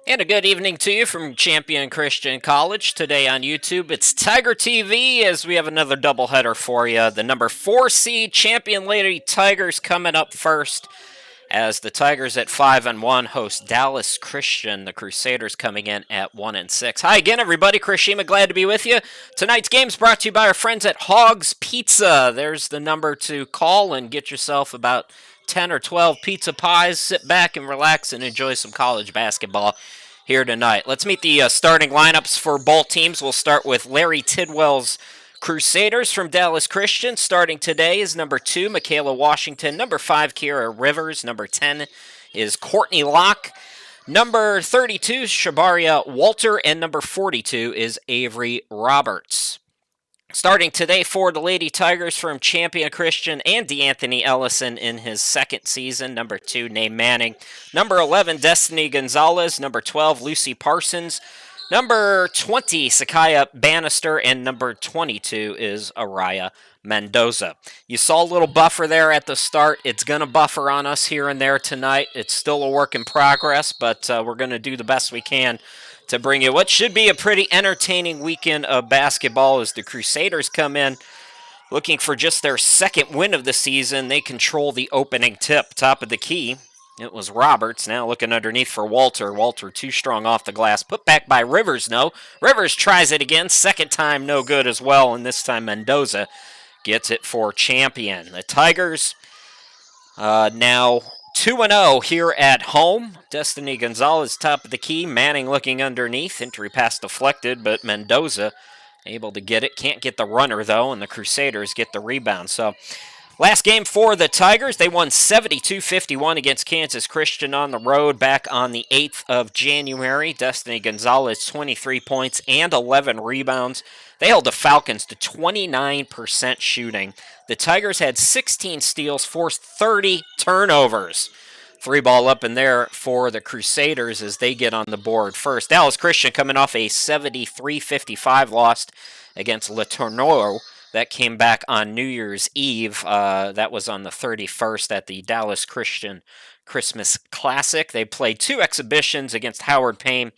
And a good evening to you from Champion Christian College. Today on YouTube, it's Tiger TV as we have another doubleheader for you. The number 4 seed Champion Lady Tigers coming up first as the Tigers at 5-1 host Dallas Christian. The Crusaders coming in at 1-6. Hi again, everybody. Chris Shima, glad to be with you. Tonight's game is brought to you by our friends at Hogs Pizza. There's the number to call and get yourself about 10 or 12 pizza pies. Sit back and relax and enjoy some college basketball here tonight. Let's meet the starting lineups for both teams. We'll start with Larry Tidwell's Crusaders from Dallas Christian. Starting today is number 2, Michaela Washington. Number 5, Kira Rivers. Number 10 is Courtney Locke. Number 32, Shabaria Walter. And number 42 is Avery Roberts. Starting today for the Lady Tigers from Champion Christian, and DeAnthony Ellison in his second season. Number 2, Nate Manning. Number 11, Destiny Gonzalez. Number 12, Lucy Parsons. Number 20, Sakaya Bannister. And number 22 is Araya Mendoza. You saw a little buffer there at the start. It's going to buffer on us here and there tonight. It's still a work in progress, but we're going to do the best we can to bring you what should be a pretty entertaining weekend of basketball as the Crusaders come in looking for just their second win of the season. They control the opening tip. Top of the key, it was Roberts. Now looking underneath for Walter. Walter too strong off the glass. Put back by Rivers, no. Rivers tries it again. Second time, no good as well. And this time Mendoza gets it for Champion. The Tigers now 2-0 here at home. Destiny Gonzalez top of the key. Manning looking underneath. Entry pass deflected, but Mendoza able to get it. Can't get the runner, though, and the Crusaders get the rebound. So last game for the Tigers, they won 72-51 against Kansas Christian on the road back on the 8th of January. Destiny Gonzalez, 23 points and 11 rebounds. They held the Falcons to 29% shooting. The Tigers had 16 steals, forced 30 turnovers. 3-ball up in there for the Crusaders as they get on the board first. Dallas Christian coming off a 73-55 loss against Le Tourneau. That came back on New Year's Eve. That was on the 31st at the Dallas Christian Christmas Classic. They played 2 exhibitions against Howard Payne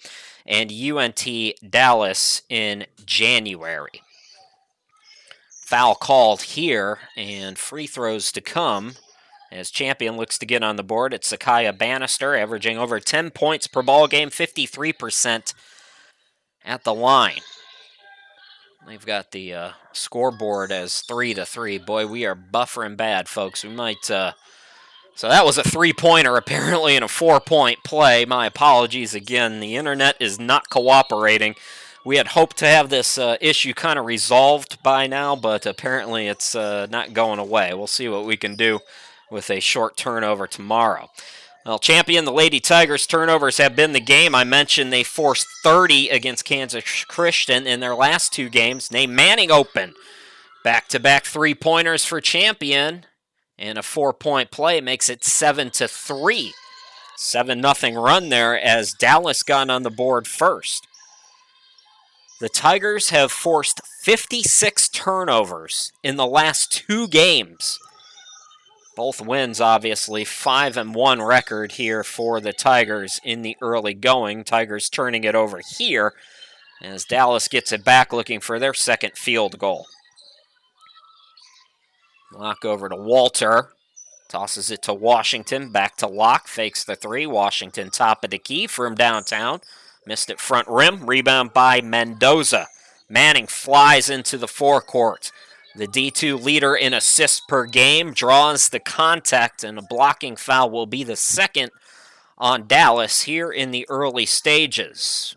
and UNT Dallas in January. Foul called here, and free throws to come as Champion looks to get on the board. It's Sakaya Bannister, averaging over 10 points per ball game, 53% at the line. They've got the scoreboard as 3-3. Boy, we are buffering bad, folks. We might... So that was a 3-pointer, apparently, in a 4-point play. My apologies again. The internet is not cooperating. We had hoped to have this issue kind of resolved by now, but apparently it's not going away. We'll see what we can do with a short turnover tomorrow. Well, Champion, the Lady Tigers turnovers have been the game. I mentioned they forced 30 against Kansas Christian in their last 2 games. Nate Manning open. Back-to-back 3-pointers for Champion. And a 4-point play makes it 7-3. 7-0 run there as Dallas got on the board first. The Tigers have forced 56 turnovers in the last 2 games. Both wins, obviously. 5-1 record here for the Tigers in the early going. Tigers turning it over here as Dallas gets it back looking for their second field goal. Locke over to Walter. Tosses it to Washington. Back to Locke. Fakes the 3. Washington top of the key from downtown. Missed it front rim. Rebound by Mendoza. Manning flies into the forecourt. The D2 leader in assists per game draws the contact, and a blocking foul will be the second on Dallas here in the early stages.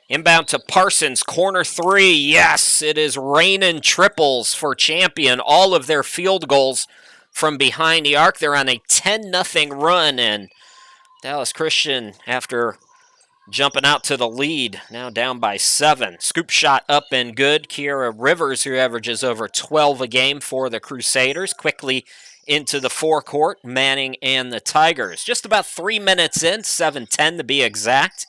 Inbound to Parsons, corner 3. Yes, it is raining triples for Champion. All of their field goals from behind the arc. They're on a 10-0 run, and Dallas Christian, after jumping out to the lead, now down by 7. Scoop shot up and good. Kiera Rivers, who averages over 12 a game for the Crusaders, quickly into the forecourt. Manning and the Tigers. Just about 3 minutes in, 7:10 to be exact.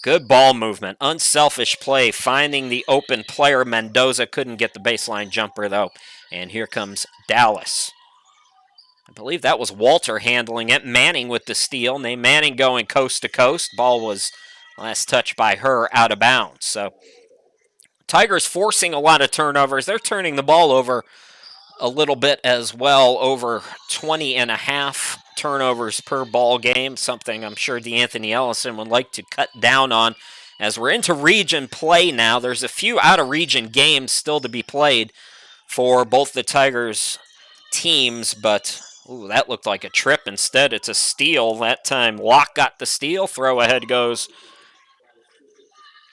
Good ball movement, unselfish play, finding the open player. Mendoza couldn't get the baseline jumper, though. And here comes Dallas. I believe that was Walter handling it. Manning with the steal. Nay Manning going coast to coast. Ball was last touch by her out of bounds. So Tigers forcing a lot of turnovers. They're turning the ball over a little bit as well, over 20 and a half turnovers per ball game, something I'm sure DeAnthony Ellison would like to cut down on. As we're into region play now, there's a few out-of-region games still to be played for both the Tigers teams, but ooh, that looked like a trip. Instead, it's a steal. That time, Locke got the steal. Throw ahead goes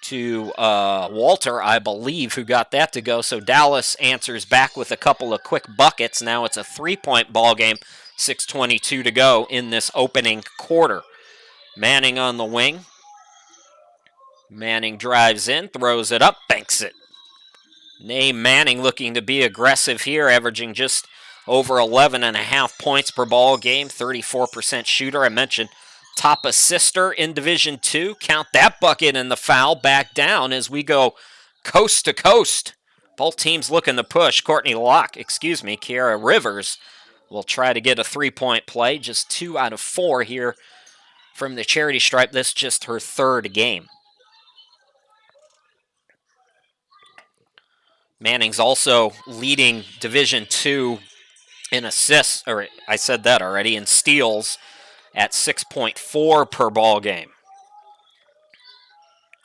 to Walter, I believe, who got that to go. So Dallas answers back with a couple of quick buckets. Now it's a 3-point ball game. 6:22 to go in this opening quarter. Manning on the wing. Manning drives in, throws it up, banks it. Nay Manning looking to be aggressive here, averaging just over 11.5 points per ball game, 34% shooter. I mentioned top assister in Division II. Count that bucket and the foul. Back down as we go coast to coast. Both teams looking to push. Kiera Rivers will try to get a 3-point play. Just 2 out of 4 here from the charity stripe. This is just her 3rd game. Manning's also leading Division II in assists, or I said that already, in steals at 6.4 per ball game.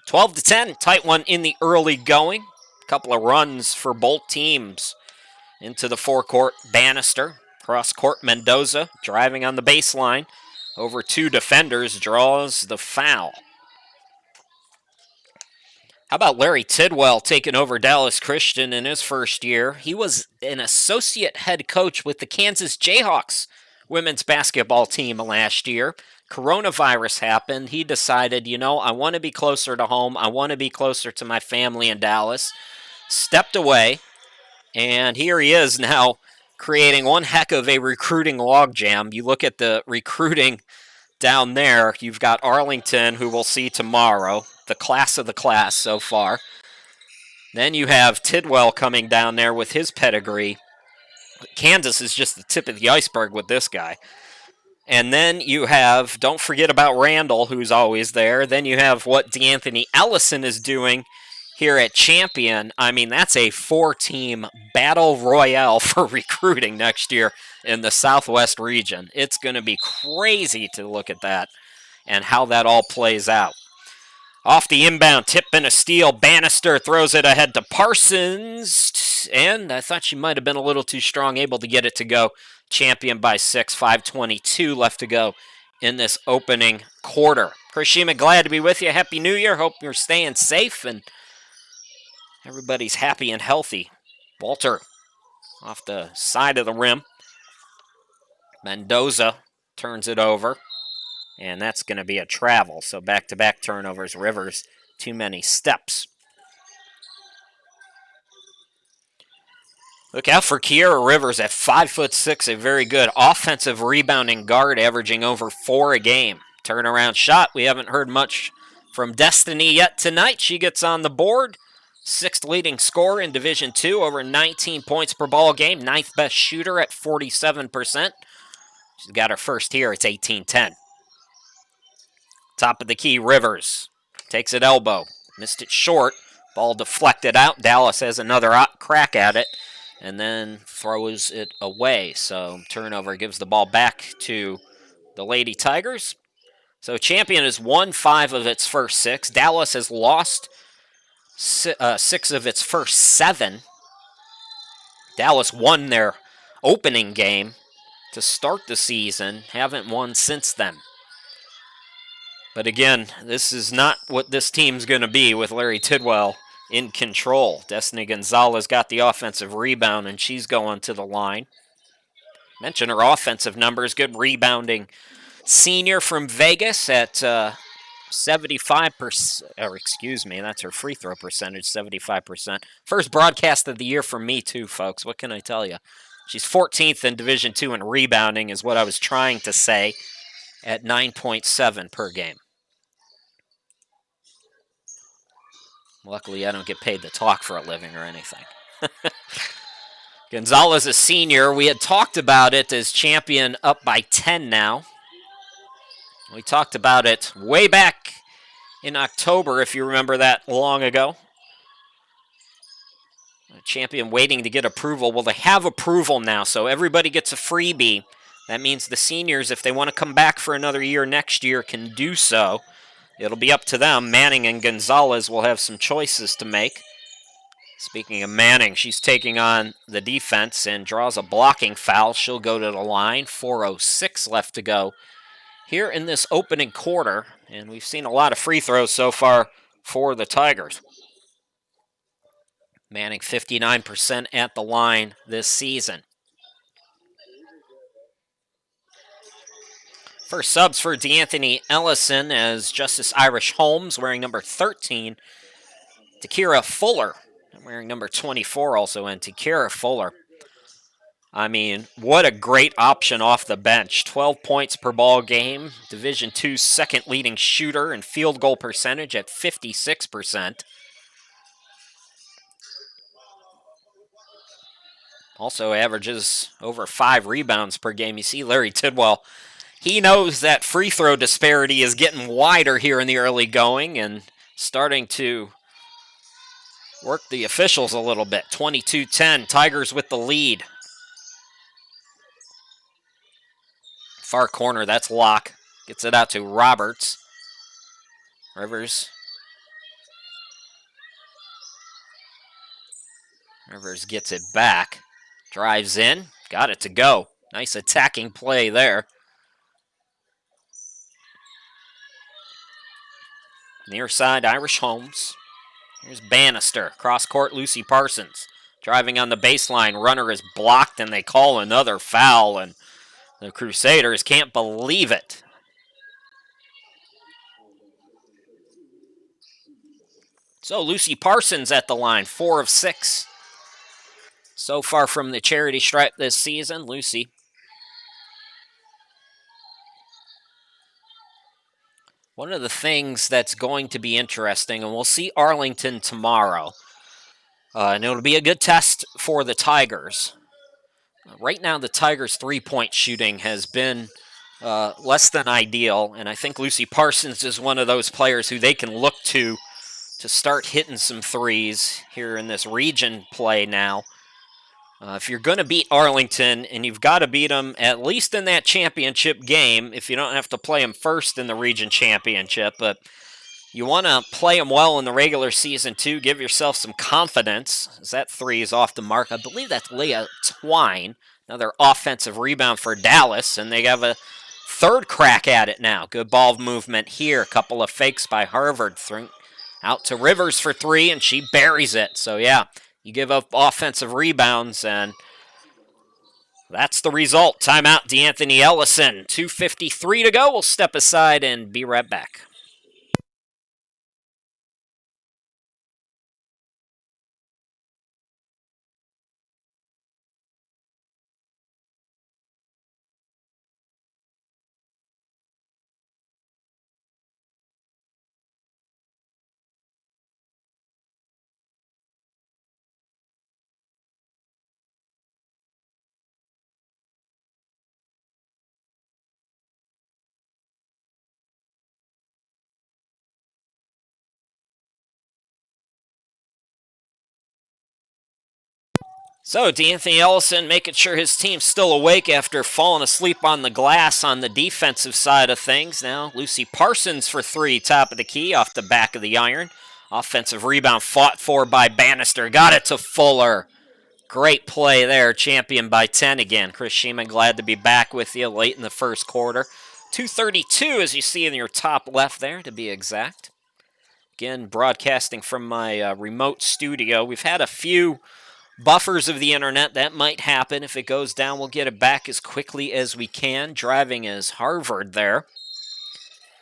12-10, tight one in the early going. A couple of runs for both teams into the forecourt. Bannister, cross court. Mendoza driving on the baseline. Over 2 defenders, draws the foul. How about Larry Tidwell taking over Dallas Christian in his first year? He was an associate head coach with the Kansas Jayhawks women's basketball team last year. Coronavirus happened. He decided, I want to be closer to home. I want to be closer to my family in Dallas. Stepped away, and here he is now creating one heck of a recruiting logjam. You look at the recruiting down there, you've got Arlington, who we'll see tomorrow, the class of the class so far. Then you have Tidwell coming down there with his pedigree. Kansas is just the tip of the iceberg with this guy. And then you have, don't forget about Randall, who's always there. Then you have what DeAnthony Ellison is doing here at Champion. I mean, that's a 4-team battle royale for recruiting next year in the Southwest region. It's going to be crazy to look at that and how that all plays out. Off the inbound, tip and a steal. Bannister throws it ahead to Parsons. And I thought she might have been a little too strong, able to get it to go. Champion by 6, 5:22 left to go in this opening quarter. Chris Shima, glad to be with you. Happy New Year. Hope you're staying safe and everybody's happy and healthy. Walter off the side of the rim. Mendoza turns it over. And that's going to be a travel. So back-to-back turnovers. Rivers, too many steps. Look out for Kiera Rivers at 5'6", a very good offensive rebounding guard, averaging over 4 a game. Turnaround shot. We haven't heard much from Destiny yet tonight. She gets on the board. 6th leading scorer in Division II, over 19 points per ball game. 9th best shooter at 47%. She's got her first here. It's 18-10. Top of the key, Rivers. Takes it elbow. Missed it short. Ball deflected out. Dallas has another crack at it and then throws it away. So turnover gives the ball back to the Lady Tigers. So Champion has won 5 of its first 6. Dallas has lost 6 of its first 7. Dallas won their opening game to start the season. Haven't won since then. But again, this is not what this team's going to be with Larry Tidwell in control. Destiny Gonzalez got the offensive rebound, and she's going to the line. Mention her offensive numbers. Good rebounding senior from Vegas at 75%, or excuse me, that's her free throw percentage, 75%. First broadcast of the year for me, too, folks. What can I tell you? She's 14th in Division II in rebounding, is what I was trying to say, at 9.7 per game. Luckily, I don't get paid to talk for a living or anything. Gonzalez, a senior. We had talked about it as Champion up by 10 now. We talked about it way back in October, if you remember that long ago. Champion waiting to get approval. Well, they have approval now, so everybody gets a freebie. That means the seniors, if they want to come back for another year next year, can do so. It'll be up to them. Manning and Gonzalez will have some choices to make. Speaking of Manning, she's taking on the defense and draws a blocking foul. She'll go to the line. 4:06 left to go here in this opening quarter, and we've seen a lot of free throws so far for the Tigers. Manning 59% at the line this season. First subs for D'Anthony Ellison as Justice Irish Holmes wearing number 13. Takira Fuller wearing number 24 also, and Takira Fuller. I mean, what a great option off the bench. 12 points per ball game. Division II's second leading shooter and field goal percentage at 56%. Also averages over 5 rebounds per game. You see Larry Tidwell, he knows that free throw disparity is getting wider here in the early going and starting to work the officials a little bit. 22-10, Tigers with the lead. Far corner, that's Locke. Gets it out to Roberts. Rivers gets it back. Drives in. Got it to go. Nice attacking play there. Near side, Irish Holmes. Here's Bannister. Cross court, Lucy Parsons. Driving on the baseline. Runner is blocked, and they call another foul, and the Crusaders can't believe it. So Lucy Parsons at the line, 4 of 6. So far from the charity stripe this season, Lucy. One of the things that's going to be interesting, and we'll see Arlington tomorrow, and it'll be a good test for the Tigers. Right now, the Tigers' three-point shooting has been less than ideal, and I think Lucy Parsons is one of those players who they can look to start hitting some threes here in this region play now. If you're going to beat Arlington, and you've got to beat them at least in that championship game, if you don't have to play them first in the region championship, but you want to play them well in the regular season too, give yourself some confidence, as that three is off the mark. I believe that's Leah Twine, another offensive rebound for Dallas, and they have a third crack at it now. Good ball movement here, a couple of fakes by Harvard, out to Rivers for 3, and she buries it. So yeah, you give up offensive rebounds, and that's the result. Timeout, D'Anthony Ellison. 2:53 to go. We'll step aside and be right back. So D'Anthony Ellison making sure his team's still awake after falling asleep on the glass on the defensive side of things. Now Lucy Parsons for 3, top of the key, off the back of the iron. Offensive rebound fought for by Bannister. Got it to Fuller. Great play there, champion by 10 again. Chris Sheeman, glad to be back with you late in the first quarter. 2:32 as you see in your top left there, to be exact. Again, broadcasting from my remote studio. We've had a few buffers of the internet. That might happen. If it goes down, we'll get it back as quickly as we can. Driving is Harvard there.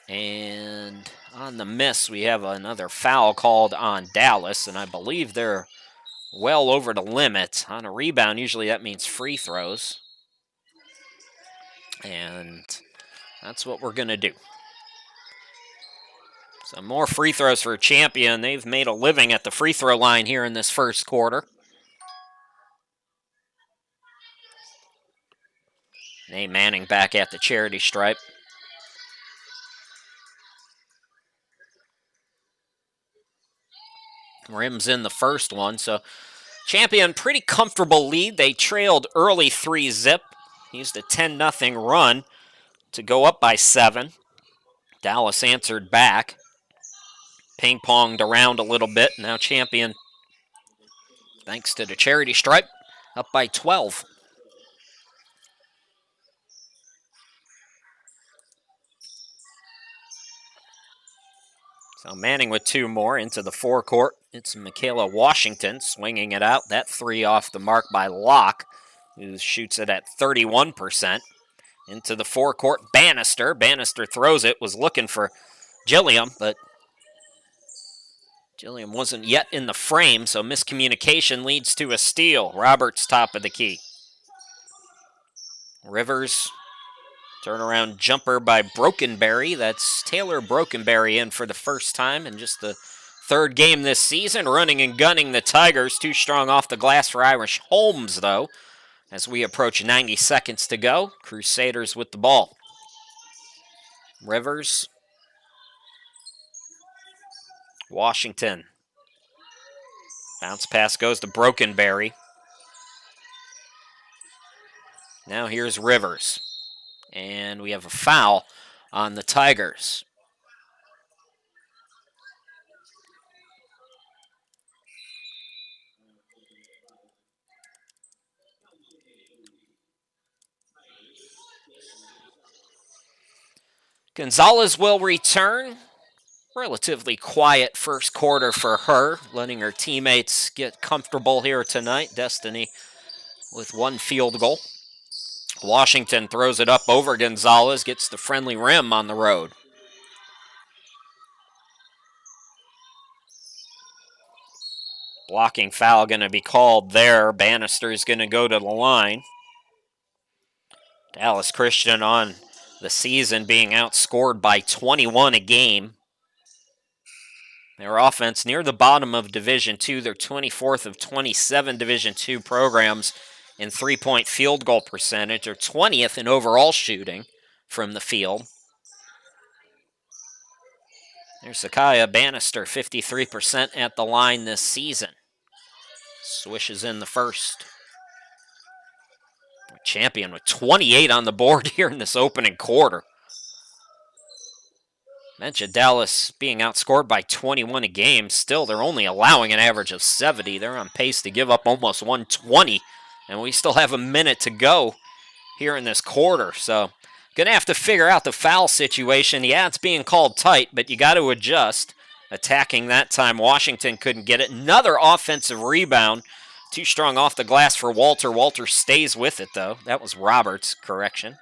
And on the miss, we have another foul called on Dallas, and I believe they're well over the limit. On a rebound, usually that means free throws. And that's what we're going to do. So more free throws for Champion. They've made a living at the free throw line here in this first quarter. Nate Manning back at the charity stripe. Rims in the first one, so Champion pretty comfortable lead. They trailed early 3-zip. Used a 10-0 run to go up by 7. Dallas answered back. Ping-ponged around a little bit. Now Champion, thanks to the charity stripe, up by 12. So Manning with 2 more into the forecourt. It's Michaela Washington swinging it out. That 3 off the mark by Locke, who shoots it at 31%. Into the forecourt, Bannister. Bannister throws it, was looking for Gilliam, but Gilliam wasn't yet in the frame, so miscommunication leads to a steal. Roberts top of the key. Rivers, turnaround jumper by Brokenberry. That's Taylor Brokenberry in for the first time in just the 3rd game this season. Running and gunning the Tigers. Too strong off the glass for Irish Holmes, though. As we approach 90 seconds to go, Crusaders with the ball. Rivers. Washington. Bounce pass goes to Brokenberry. Now here's Rivers. And we have a foul on the Tigers. Gonzalez will return. Relatively quiet first quarter for her, letting her teammates get comfortable here tonight. Destiny with 1 field goal. Washington throws it up over Gonzalez, gets the friendly rim on the road. Blocking foul going to be called there. Bannister is going to go to the line. Dallas Christian on the season being outscored by 21 a game. Their offense near the bottom of Division II. They're 24th of 27 Division II programs in 3-point field goal percentage. They're 20th in overall shooting from the field. There's Sakaya Bannister, 53% at the line this season. Swishes in the first. Champion with 28 on the board here in this opening quarter. Mentioned Dallas being outscored by 21 a game. Still, they're only allowing an average of 70. They're on pace to give up almost 120. And we still have a minute to go here in this quarter. So, going to have to figure out the foul situation. Yeah, it's being called tight, but you got to adjust. Attacking that time, Washington couldn't get it. Another offensive rebound. Too strong off the glass for Walter. Walter stays with it, though. That was Roberts' correction.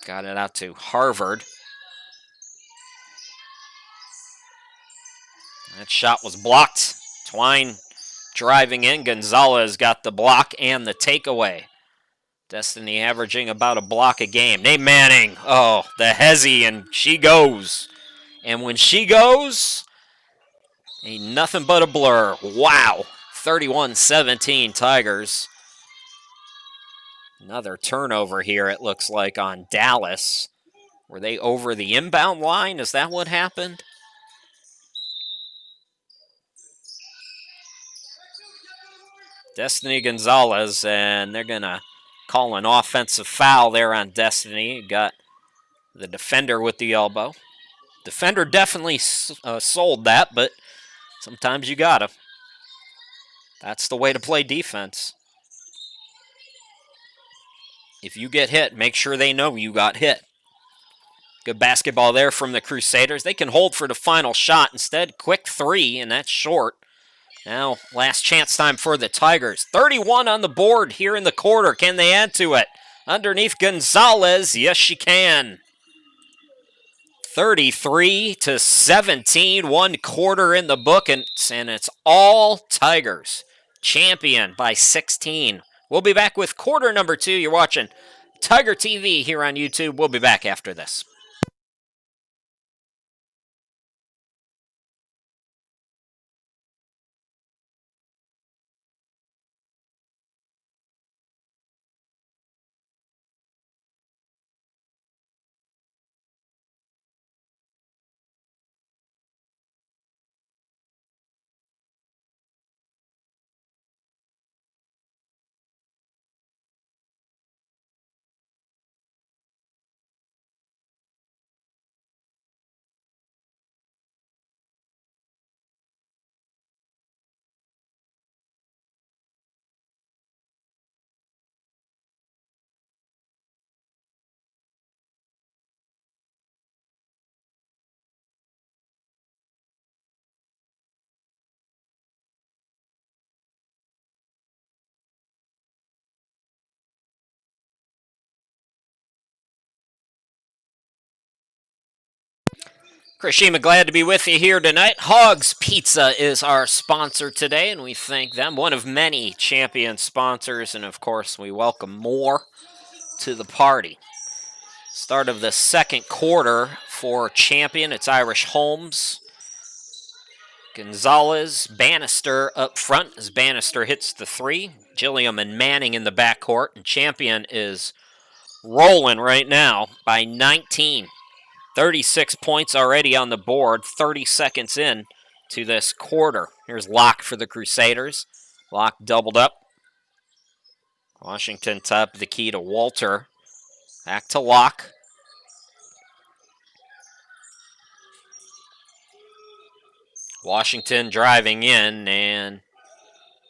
Got it out to Harvard. That shot was blocked. Twine driving in. Gonzalez got the block and the takeaway. Destiny averaging about a block a game. Nate Manning, oh, the hezzy, and she goes. And when she goes, ain't nothing but a blur. Wow, 31-17 Tigers. Another turnover here, it looks like, on Dallas. Were they over the inbound line? Is that what happened? Destiny Gonzalez, and they're going to call an offensive foul there on Destiny. Got the defender with the elbow. Defender definitely sold that, but sometimes you gotta. That's the way to play defense. If you get hit, make sure they know you got hit. Good basketball there from the Crusaders. They can hold for the final shot. Instead, quick 3, and that's short. Now, last chance time for the Tigers. 31 on the board here in the quarter. Can they add to it? Underneath Gonzalez. Yes, she can. 33-17, 1/4 in the book, and it's all Tigers. Champion by 16. We'll be back with quarter number 2. You're watching Tiger TV here on YouTube. We'll be back after this. Chris Shima, glad to be with you here tonight. Hogs Pizza is our sponsor today, and we thank them. One of many champion sponsors, and of course, we welcome more to the party. Start of the second quarter for champion. It's Irish Holmes, Gonzalez, Bannister up front as Bannister hits the 3. Gilliam and Manning in the backcourt, and champion is rolling right now by 19. 36 points already on the board, 30 seconds in to this quarter. Here's Locke for the Crusaders. Locke doubled up. Washington top of the key to Walter. Back to Locke. Washington driving in, and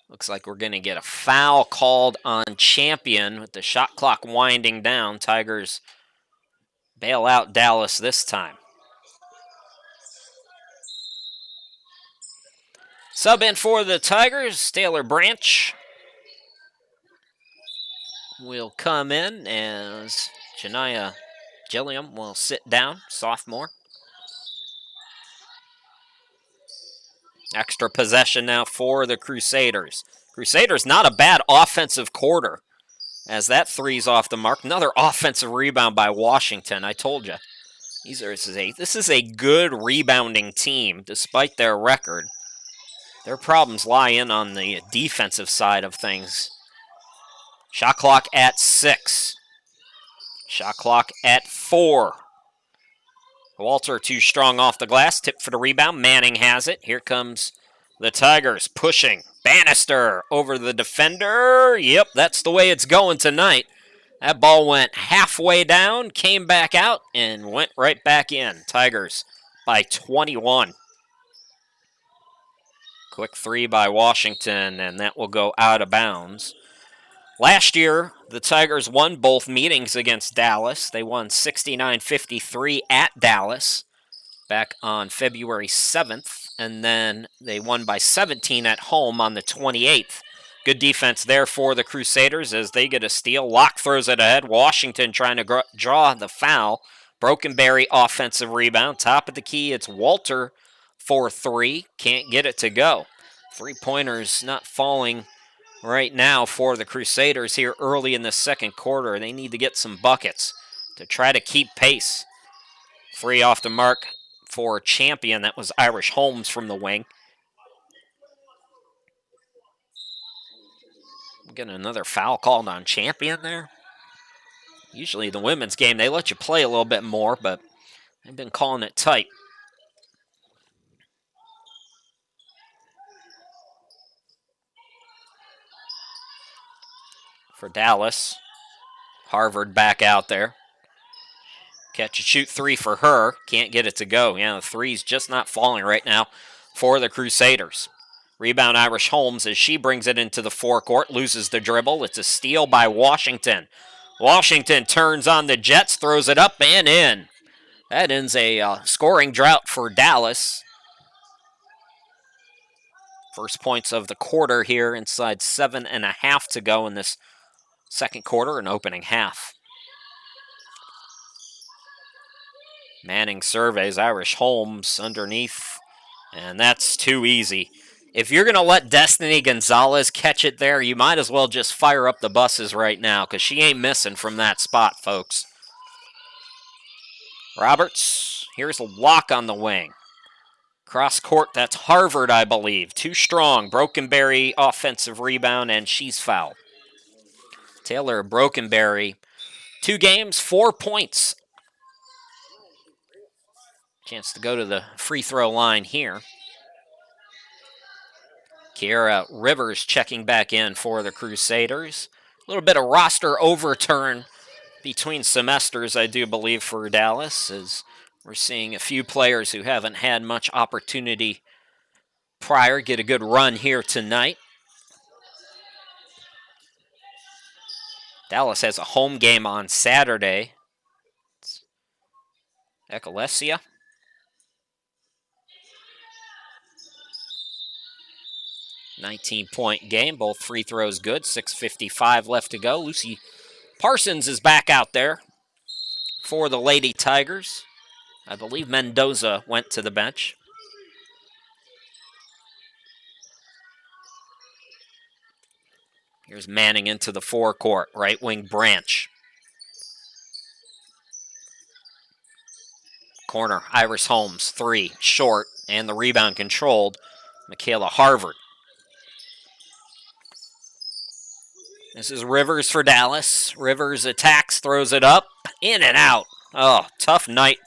looks like we're going to get a foul called on champion with the shot clock winding down. Tigers bail out Dallas this time. Sub in for the Tigers, Taylor Branch will come in as Janiyah Gilliam will sit down, sophomore. Extra possession now for the Crusaders. Crusaders not a bad offensive quarter as that 3's off the mark. Another offensive rebound by Washington. I told you, this is a good rebounding team despite their record. Their problems lie in on the defensive side of things. Shot clock at 6. Shot clock at 4. Walter too strong off the glass. Tip for the rebound. Manning has it. Here comes the Tigers pushing. Bannister over the defender. Yep, that's the way it's going tonight. That ball went halfway down, came back out, and went right back in. Tigers by 21. Quick 3 by Washington, and that will go out of bounds. Last year, the Tigers won both meetings against Dallas. They won 69-53 at Dallas back on February 7th, and then they won by 17 at home on the 28th. Good defense there for the Crusaders as they get a steal. Locke throws it ahead. Washington trying to draw the foul. Brokenberry offensive rebound. Top of the key, it's Walter for 3. Can't get it to go. 3-pointers not falling right now for the Crusaders here early in the second quarter. They need to get some buckets to try to keep pace. 3 off the mark for champion. That was Irish Holmes from the wing. Getting another foul called on champion there. Usually the women's game, they let you play a little bit more, but they've been calling it tight. For Dallas, Harvard back out there. Catch and shoot 3 for her. Can't get it to go. Yeah, the 3's just not falling right now for the Crusaders. Rebound Irish Holmes as she brings it into the forecourt. Loses the dribble. It's a steal by Washington. Washington turns on the Jets, throws it up and in. That ends a scoring drought for Dallas. First points of the quarter here inside 7.5 to go in this second quarter and opening half. Manning surveys Irish Holmes underneath, and that's too easy. If you're going to let Destiny Gonzalez catch it there, you might as well just fire up the buses right now, because she ain't missing from that spot, folks. Roberts, here's a lock on the wing. Cross court, that's Harvard, I believe. Too strong. Brokenberry offensive rebound, and she's fouled. Taylor Brokenberry, 2 games, 4 points. Chance to go to the free throw line here. Kiera Rivers checking back in for the Crusaders. A little bit of roster overturn between semesters, I do believe, for Dallas, as we're seeing a few players who haven't had much opportunity prior get a good run here tonight. Dallas has a home game on Saturday. Ekalesia. $19-point game. Both free throws good. 6:55 left to go. Lucy Parsons is back out there for the Lady Tigers. I believe Mendoza went to the bench. Here's Manning into the forecourt. Right wing Branch. Corner, Iris Holmes, 3, short, and the rebound controlled. Michaela Harvard. This is Rivers for Dallas. Rivers attacks, throws it up, in and out. Oh, tough night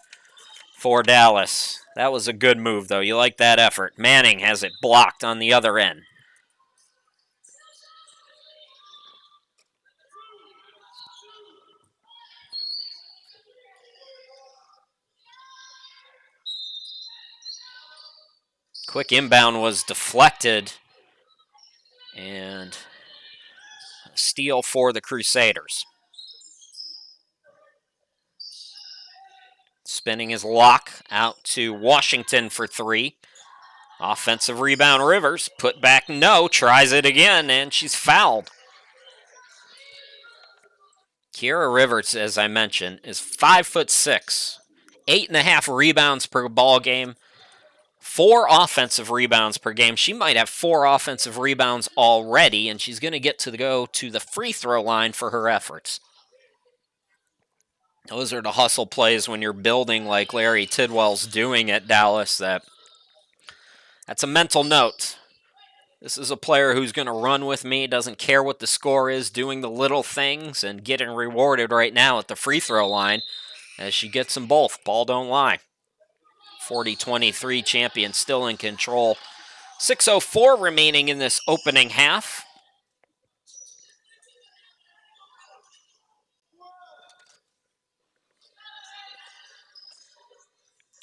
for Dallas. That was a good move, though. You like that effort. Manning has it blocked on the other end. Quick inbound was deflected, and a steal for the Crusaders. Spinning his lock out to Washington for 3. Offensive rebound, Rivers. Put back, no. Tries it again, and she's fouled. Kiera Rivers, as I mentioned, is 5'6", 8.5 rebounds per ball game, 4 offensive rebounds per game. She might have 4 offensive rebounds already, and she's going to get to go to the free throw line for her efforts. Those are the hustle plays when you're building like Larry Tidwell's doing at Dallas. That's a mental note. This is a player who's going to run with me, doesn't care what the score is, doing the little things and getting rewarded right now at the free throw line as she gets them both. Ball don't lie. 40-23 champion still in control. 6:04 remaining in this opening half.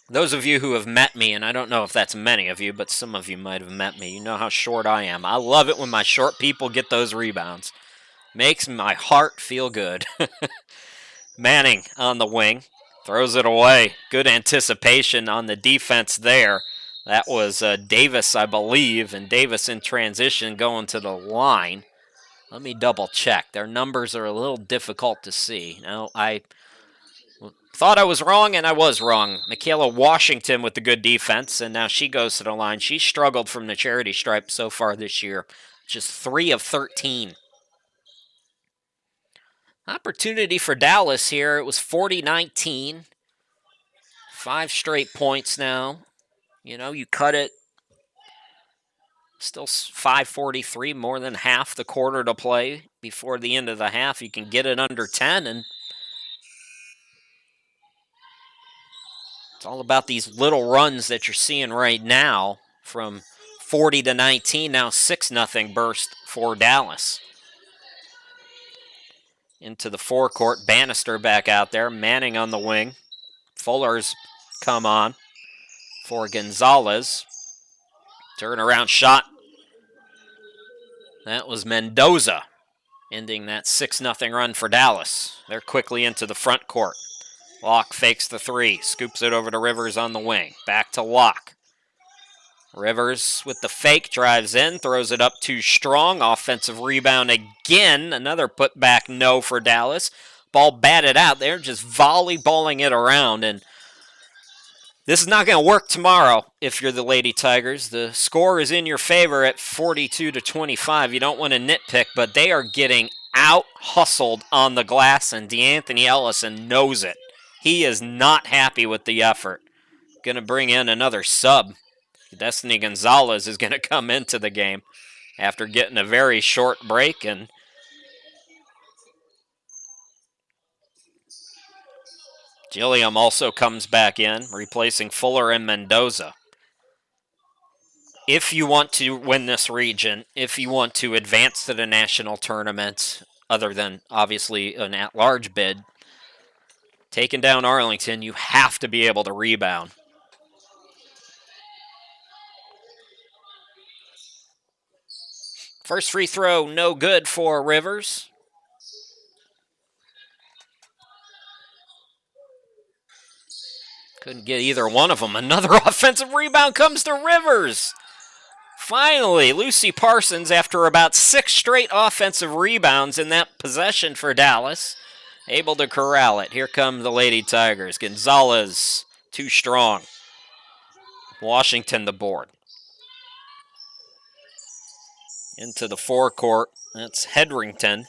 Those of you who have met me, and I don't know if that's many of you, but some of you might have met me, you know how short I am. I love it when my short people get those rebounds. Makes my heart feel good. Manning on the wing. Throws it away. Good anticipation on the defense there. That was Davis, I believe, and Davis in transition going to the line. Let me double check. Their numbers are a little difficult to see. No, I thought I was wrong, and I was wrong. Michaela Washington with the good defense, and now she goes to the line. She struggled from the charity stripe so far this year. Just 3 of 13. Opportunity for Dallas here. It was 40-19. 5 straight points now. You know, you cut it. Still 5:43, more than half the quarter to play before the end of the half. You can get it under 10, and it's all about these little runs that you're seeing right now from 40-19, now 6-0 burst for Dallas. Into the forecourt, Bannister back out there, Manning on the wing. Fuller's come on for Gonzalez. Turnaround shot. That was Mendoza, ending that 6-0 run for Dallas. They're quickly into the front court. Locke fakes the 3, scoops it over to Rivers on the wing. Back to Locke. Rivers with the fake, drives in, throws it up too strong. Offensive rebound again. Another putback no for Dallas. Ball batted out. They're just volleyballing it around, and This is not going to work tomorrow if you're the Lady Tigers. The score is in your favor at 42-25. You don't want to nitpick, but they are getting out hustled on the glass, and DeAnthony Ellison knows it. He is not happy with the effort. Going to bring in another sub. Destiny Gonzalez is going to come into the game after getting a very short break, and Gilliam also comes back in, replacing Fuller and Mendoza. If you want to win this region, if you want to advance to the national tournament, other than obviously an at-large bid, taking down Arlington, you have to be able to rebound. First free throw, no good for Rivers. Couldn't get either one of them. Another offensive rebound comes to Rivers. Finally, Lucy Parsons, after about 6 straight offensive rebounds in that possession for Dallas, able to corral it. Here come the Lady Tigers. Gonzalez, too strong. Washington, the board. Into the forecourt, that's Hedrington.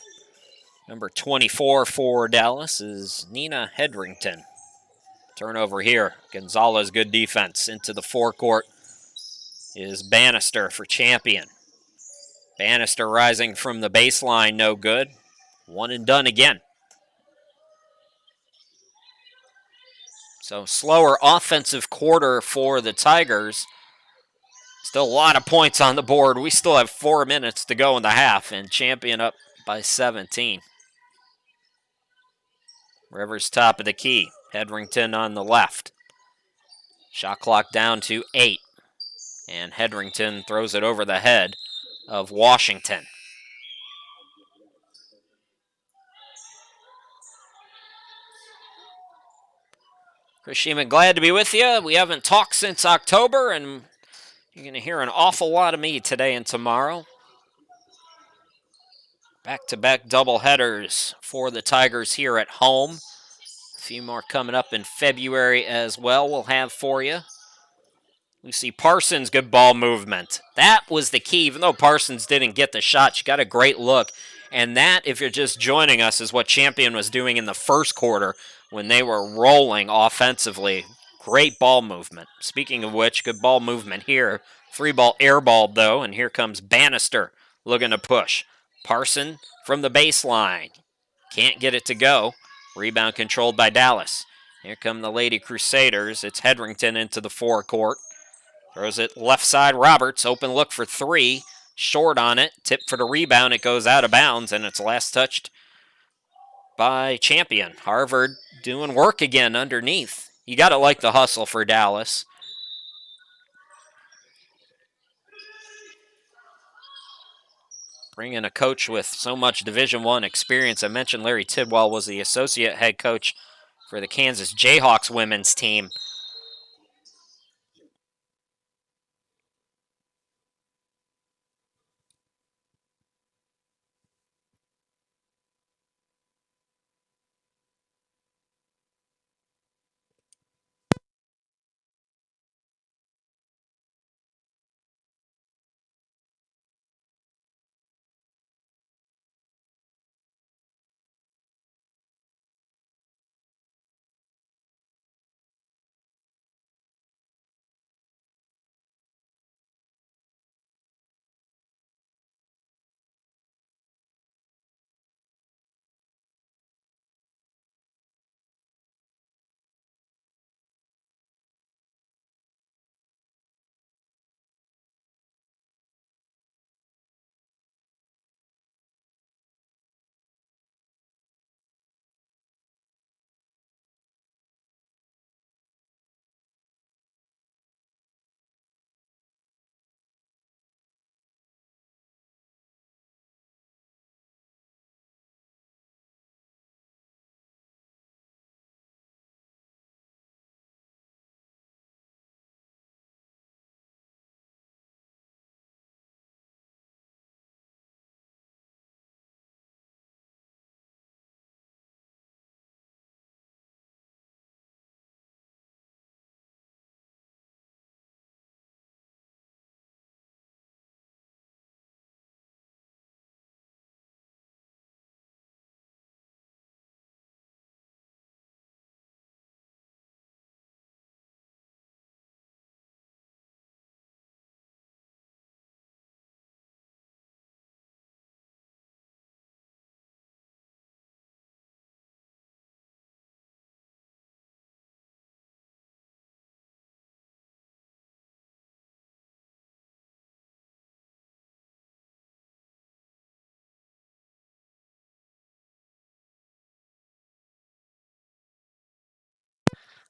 Number 24 for Dallas is Nina Hedrington. Turnover here. Gonzalez, good defense. Into the forecourt is Bannister for Champion. Bannister rising from the baseline, no good. One and done again. So slower offensive quarter for the Tigers. Still a lot of points on the board. We still have 4 minutes to go in the half, and Champion up by 17. Rivers top of the key. Hedrington on the left. Shot clock down to 8. And Hedrington throws it over the head of Washington. Chris Sheeman, glad to be with you. We haven't talked since October, and you're going to hear an awful lot of me today and tomorrow. Back-to-back doubleheaders for the Tigers here at home. A few more coming up in February as well we'll have for you. Lucy Parsons, good ball movement. That was the key. Even though Parsons didn't get the shot, she got a great look. And that, if you're just joining us, is what Champion was doing in the first quarter when they were rolling offensively. Great ball movement. Speaking of which, good ball movement here. 3-ball airballed, though, and here comes Bannister looking to push. Parson from the baseline. Can't get it to go. Rebound controlled by Dallas. Here come the Lady Crusaders. It's Hedrington into the forecourt. Throws it left side. Roberts, open look for 3. Short on it. Tip for the rebound. It goes out of bounds, and it's last touched by Champion. Harvard doing work again underneath. You got to like the hustle for Dallas. Bring in a coach with so much Division I experience. I mentioned Larry Tidwell was the associate head coach for the Kansas Jayhawks women's team.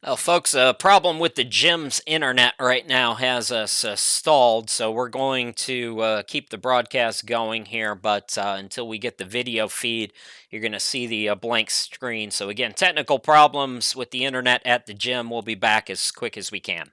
Well, folks, a problem with the gym's internet right now has us stalled, so we're going to keep the broadcast going here. But until we get the video feed, you're going to see the blank screen. So, again, technical problems with the internet at the gym. We'll be back as quick as we can.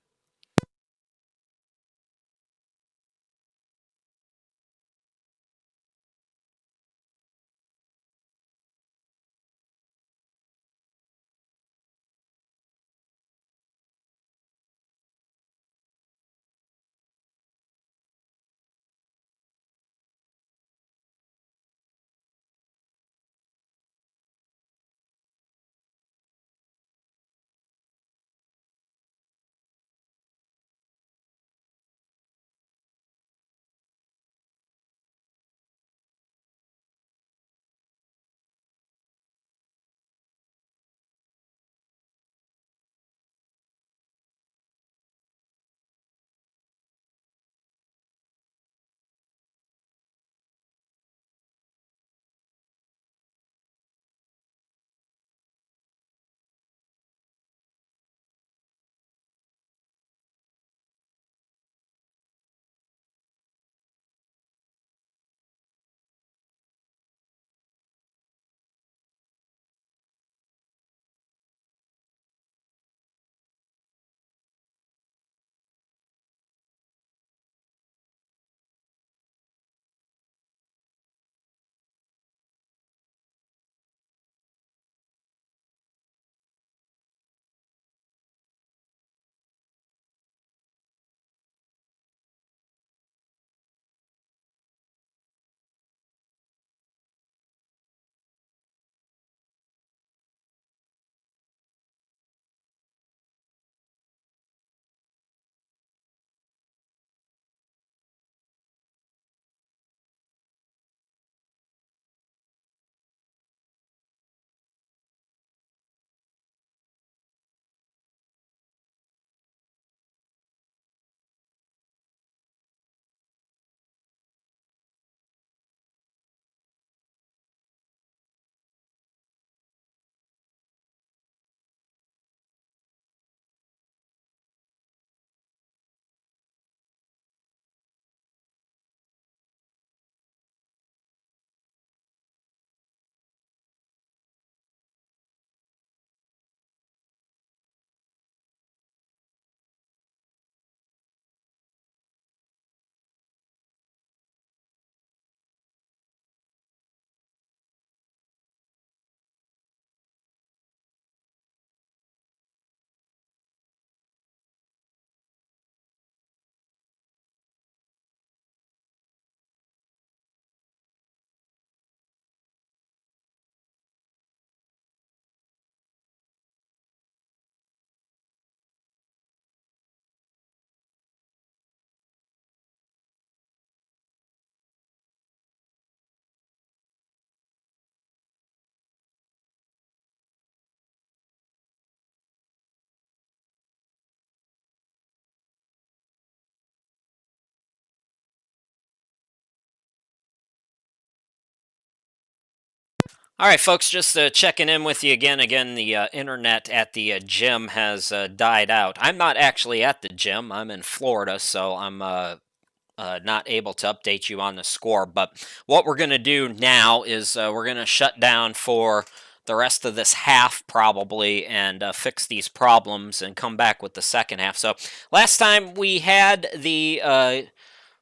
All right, folks, just checking in with you again. Again, the internet at the gym has died out. I'm not actually at the gym. I'm in Florida, so I'm not able to update you on the score. But what we're going to do now is we're going to shut down for the rest of this half, probably, and fix these problems and come back with the second half. So last time we had the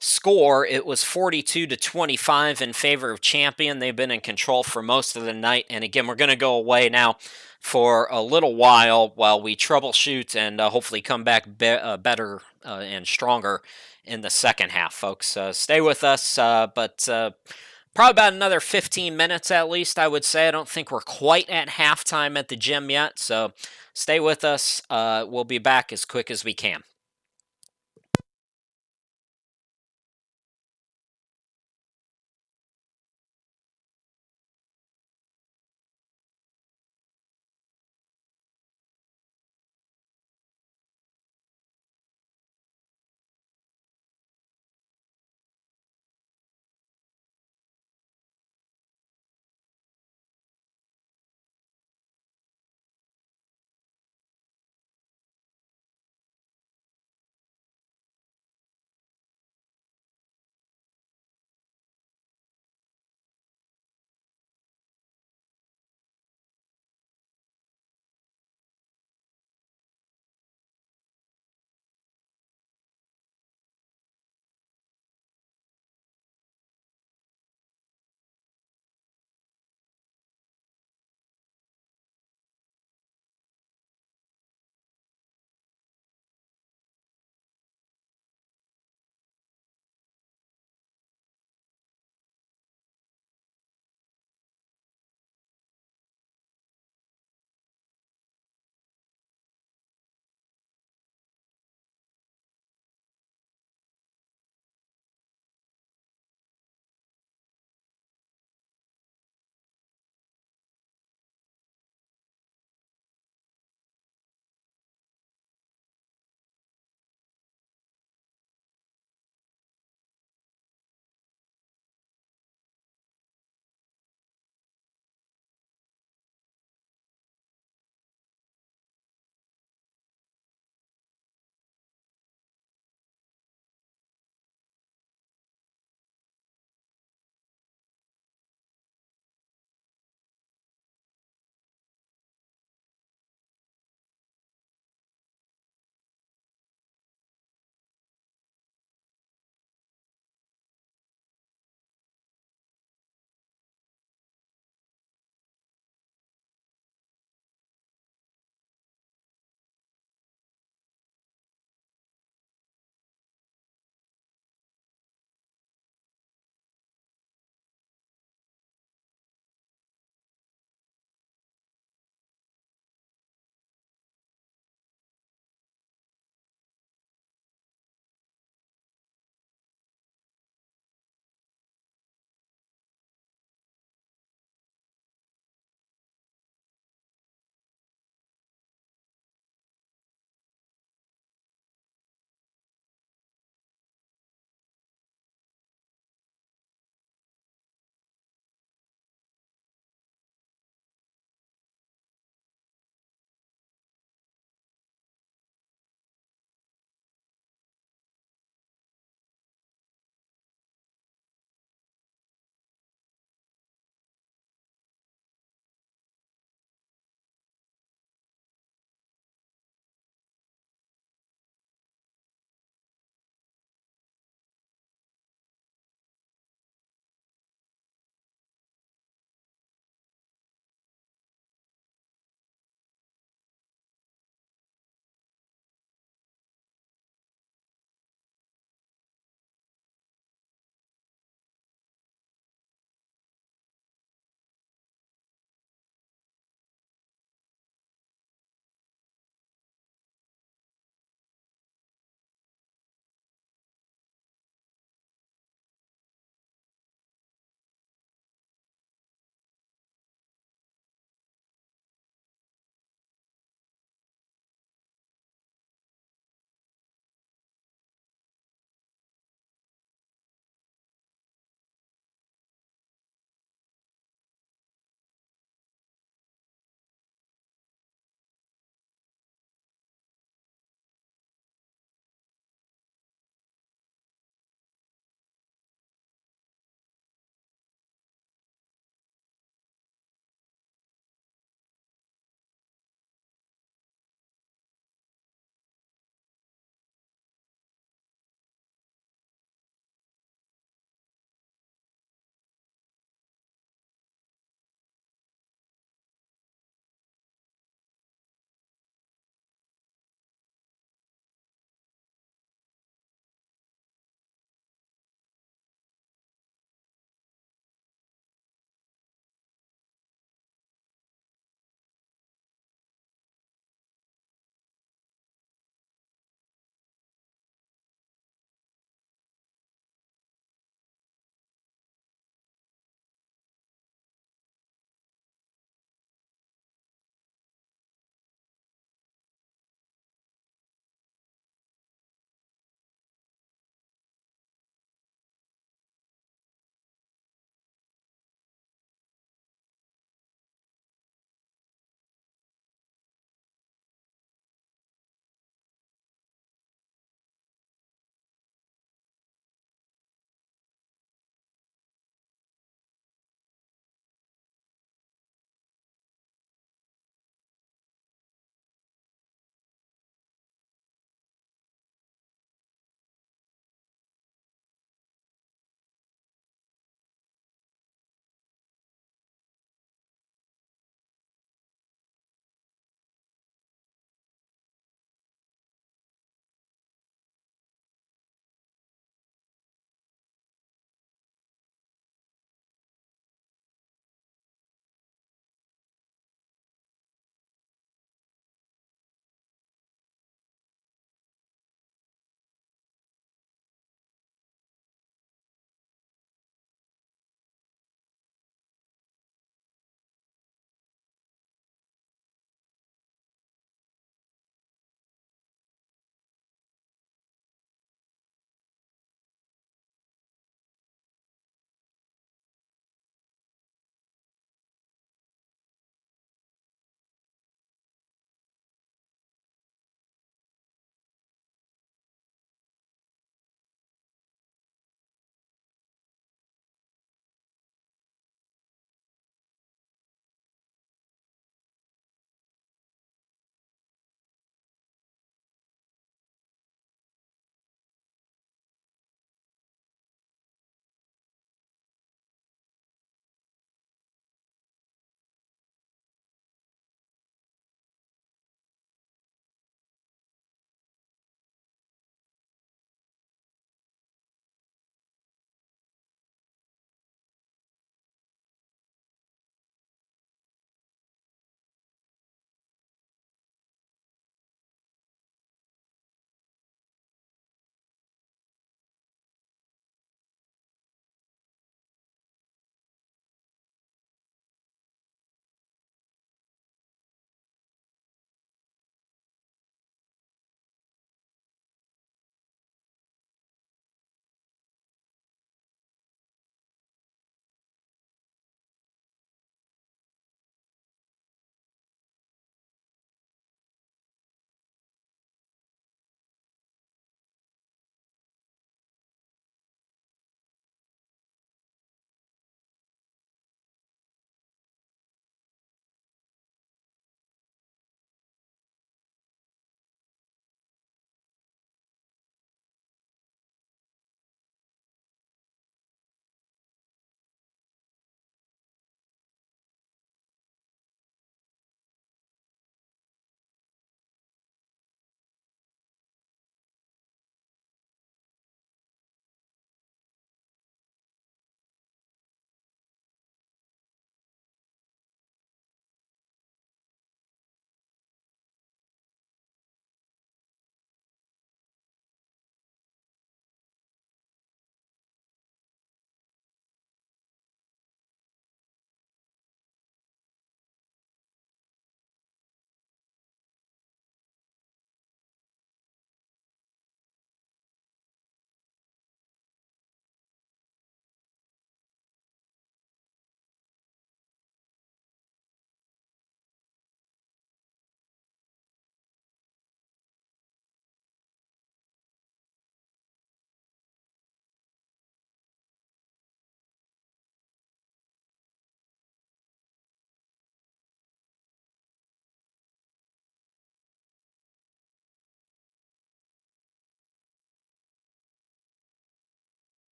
score, it was 42 to 25 in favor of Champion. They've been in control for most of the night. And again, we're going to go away now for a little while we troubleshoot and hopefully come back better and stronger in the second half, folks. Stay with us, but probably about another 15 minutes at least, I would say. I don't think we're quite at halftime at the gym yet, so stay with us. We'll be back as quick as we can.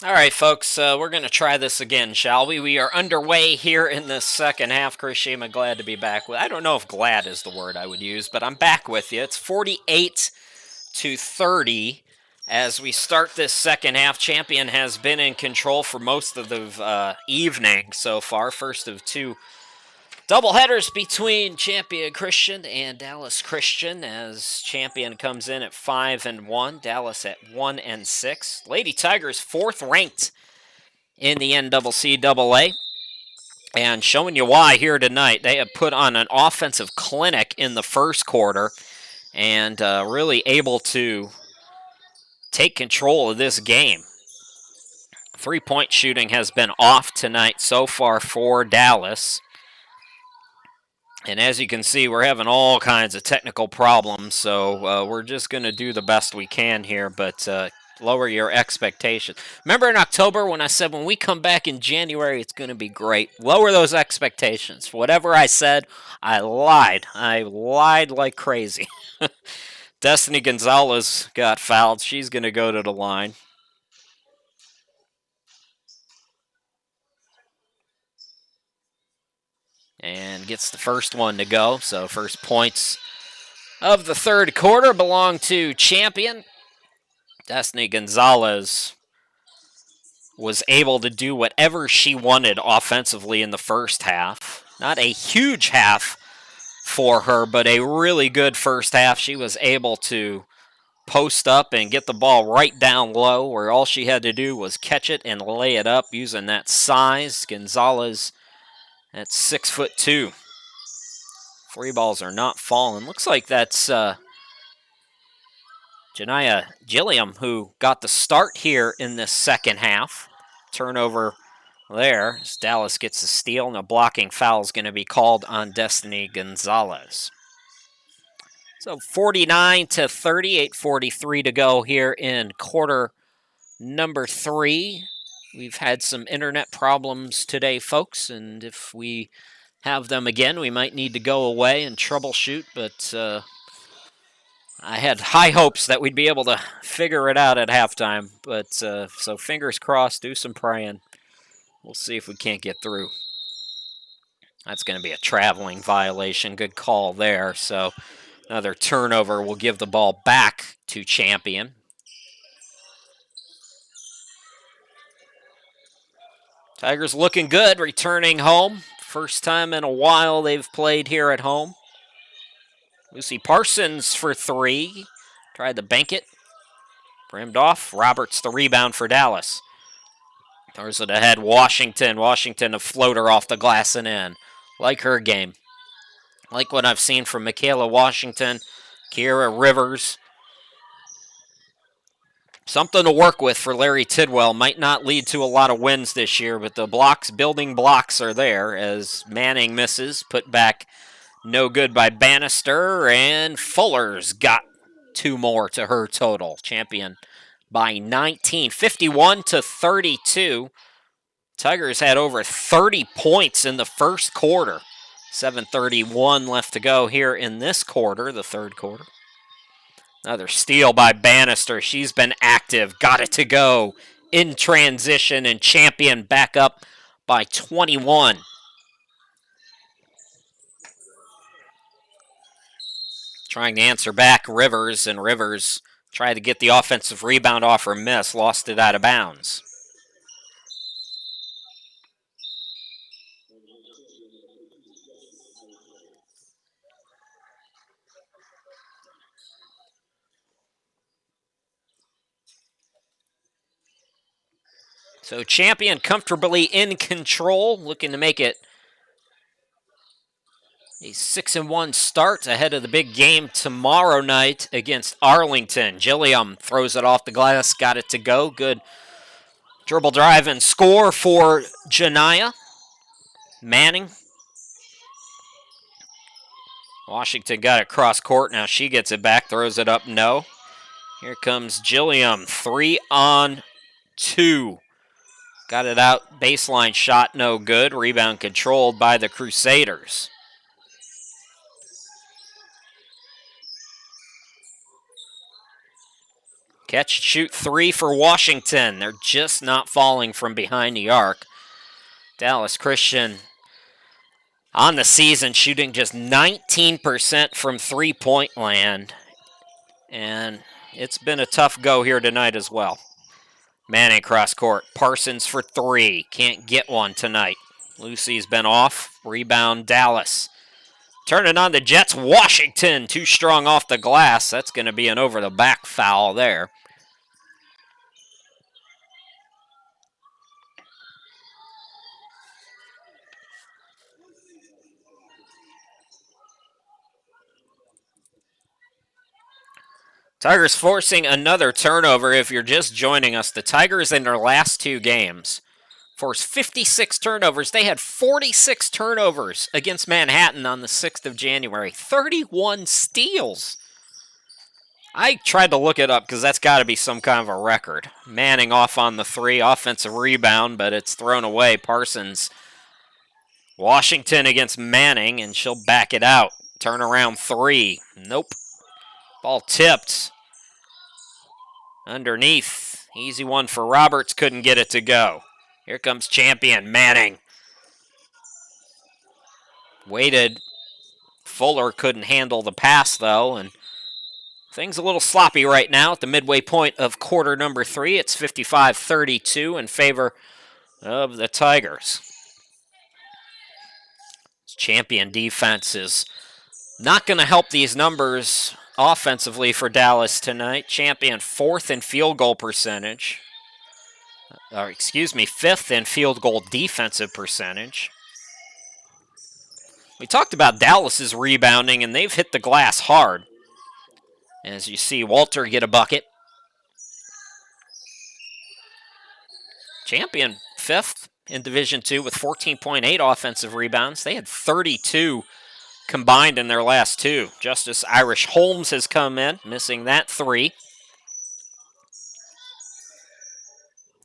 All right, folks, we're going to try this again, shall we? We are underway here in the second half. Chris Shima, glad to be back with. I don't know if glad is the word I would use, but I'm back with you. It's 48-30 as we start this second half. Champion has been in control for most of the evening so far. First of two doubleheaders between Champion Christian and Dallas Christian as Champion comes in at 5-1, Dallas at 1-6. Lady Tigers fourth ranked in the NCCAA, and showing you why here tonight. They have put on an offensive clinic in the first quarter and really able to take control of this game. 3-point shooting has been off tonight so far for Dallas. And as you can see, we're having all kinds of technical problems, so we're just going to do the best we can here, but lower your expectations. Remember in October when I said when we come back in January, it's going to be great? Lower those expectations. Whatever I said, I lied. I lied like crazy. Destiny Gonzalez got fouled. She's going to go to the line. And gets the first one to go. So first points of the third quarter belong to Champion. Destiny Gonzalez was able to do whatever she wanted offensively in the first half. Not a huge half for her, but a really good first half. She was able to post up and get the ball right down low, where all she had to do was catch it and lay it up using that size. Gonzalez at 6'2". Free balls are not falling. Looks like that's Janiyah Gilliam who got the start here in the second half. Turnover there as Dallas gets a steal, and a blocking foul is going to be called on Destiny Gonzalez. So 49-30, 8:43 to go here in quarter number 3. We've had some internet problems today, folks, and if we have them again, we might need to go away and troubleshoot, but I had high hopes that we'd be able to figure it out at halftime, but so fingers crossed, do some praying. We'll see if we can't get through. That's going to be a traveling violation. Good call there. So another turnover will give the ball back to Champion. Tigers looking good, returning home. First time in a while they've played here at home. Lucy Parsons for 3. Tried to bank it. Brimmed off. Roberts the rebound for Dallas. Throws it ahead. Washington. Washington a floater off the glass and in. Like her game. Like what I've seen from Michaela Washington, Kiera Rivers. Something to work with for Larry Tidwell. Might not lead to a lot of wins this year, but the building blocks are there as Manning misses. Put back no good by Bannister, and Fuller's got 2 more to her total. Champion by 19, 51-32. Tigers had over 30 points in the first quarter. 7:31 left to go here in this quarter, the third quarter. Another steal by Bannister. She's been active. Got it to go in transition, and Champion back up by 21. Trying to answer back Rivers, and Rivers tried to get the offensive rebound off her miss. Lost it out of bounds. So Champion comfortably in control, looking to make it a 6-1 start ahead of the big game tomorrow night against Arlington. Gilliam throws it off the glass, got it to go. Good dribble drive and score for Janiyah. Manning. Washington got it cross court. Now she gets it back, throws it up, no. Here comes Gilliam, 3-on-2. Got it out, baseline shot, no good. Rebound controlled by the Crusaders. Catch, shoot 3 for Washington. They're just not falling from behind the arc. Dallas Christian on the season shooting just 19% from three-point land. And it's been a tough go here tonight as well. Manning cross court. Parsons for 3. Can't get one tonight. Lucy's been off. Rebound Dallas. Turning on the Jets. Washington too strong off the glass. That's going to be an over-the-back foul there. Tigers forcing another turnover. If you're just joining us, the Tigers in their last 2 games forced 56 turnovers. They had 46 turnovers against Manhattan on the 6th of January. 31 steals. I tried to look it up because that's got to be some kind of a record. Manning off on the 3, offensive rebound, but it's thrown away. Parsons. Washington against Manning, and she'll back it out. Turnaround 3. Nope. Ball tipped. Underneath. Easy one for Roberts. Couldn't get it to go. Here comes champion Manning. Waited. Fuller couldn't handle the pass, though, and things a little sloppy right now at the midway point of quarter number 3. It's 55-32 in favor of the Tigers. Champion defense is not going to help these numbers offensively for Dallas tonight. Champion 4th in field goal percentage. 5th in field goal defensive percentage. We talked about Dallas's rebounding, and they've hit the glass hard. As you see Walter get a bucket. Champion 5th in Division II with 14.8 offensive rebounds. They had 32 combined in their last 2. Justice Irish Holmes has come in, missing that 3.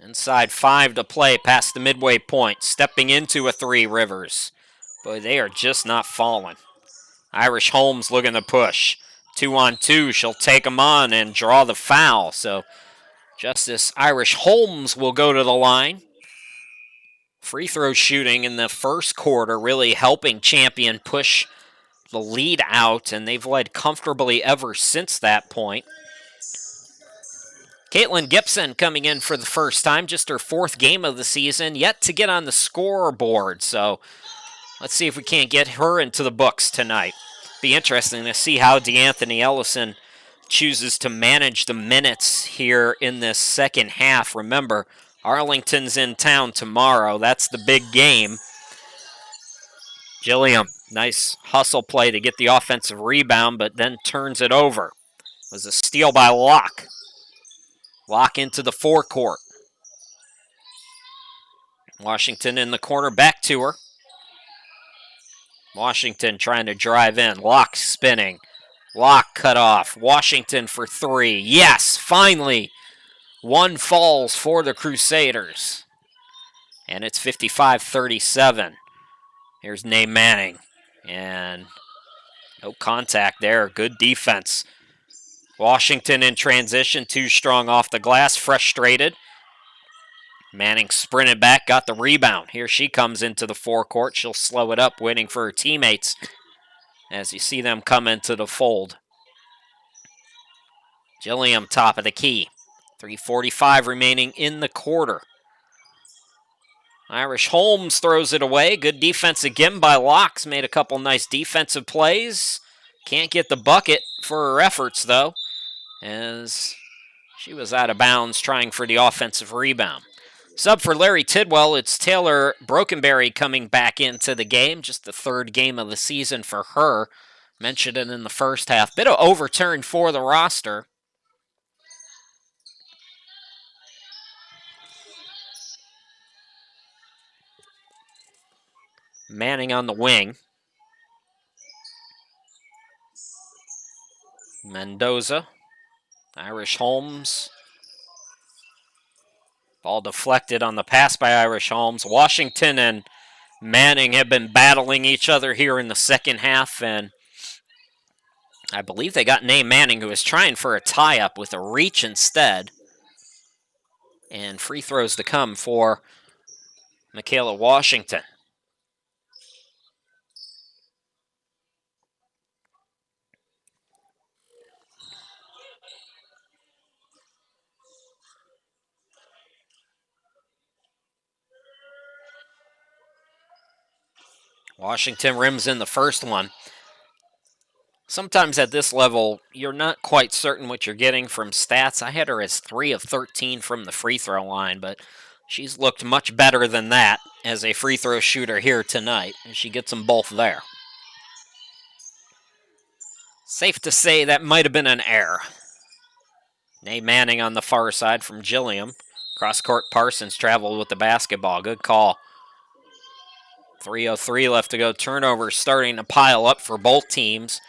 Inside 5 to play past the midway point. Stepping into a 3, Rivers. Boy, they are just not falling. Irish Holmes looking to push. 2-on-2, she'll take them on and draw the foul. So Justice Irish Holmes will go to the line. Free throw shooting in the first quarter really helping Champion push the lead out, and they've led comfortably ever since that point. Caitlin Gibson coming in for the first time, just her 4th game of the season, yet to get on the scoreboard. So let's see if we can't get her into the books tonight. Be interesting to see how DeAnthony Ellison chooses to manage the minutes here in this second half. Remember, Arlington's in town tomorrow. That's the big game. Gilliam, nice hustle play to get the offensive rebound, but then turns it over. It was a steal by Locke. Locke into the forecourt. Washington in the corner, back to her. Washington trying to drive in. Locke spinning. Locke cut off. Washington for 3. Yes, finally. 1 falls for the Crusaders. And it's 55-37. Here's Nay Manning. And no contact there. Good defense. Washington in transition. Too strong off the glass. Frustrated. Manning sprinted back. Got the rebound. Here she comes into the forecourt. She'll slow it up, waiting for her teammates as you see them come into the fold. Gilliam top of the key. 3:45 remaining in the quarter. Irish Holmes throws it away. Good defense again by Locks. Made a couple nice defensive plays. Can't get the bucket for her efforts, though, as she was out of bounds trying for the offensive rebound. Sub for Larry Tidwell, it's Taylor Brokenberry coming back into the game. Just the 3rd game of the season for her. Mentioned it in the first half. Bit of overturn for the roster. Manning on the wing. Mendoza. Irish Holmes. Ball deflected on the pass by Irish Holmes. Washington and Manning have been battling each other here in the second half, and I believe they got Nay Manning, who was trying for a tie-up with a reach instead. And free throws to come for Michaela Washington. Washington rims in the first one. Sometimes at this level, you're not quite certain what you're getting from stats. I had her as 3 of 13 from the free throw line, but she's looked much better than that as a free throw shooter here tonight, and she gets them both there. Safe to say that might have been an error. Nay Manning on the far side from Gilliam. Cross-court Parsons traveled with the basketball. Good call. 3:03 left to go. Turnovers starting to pile up for both teams.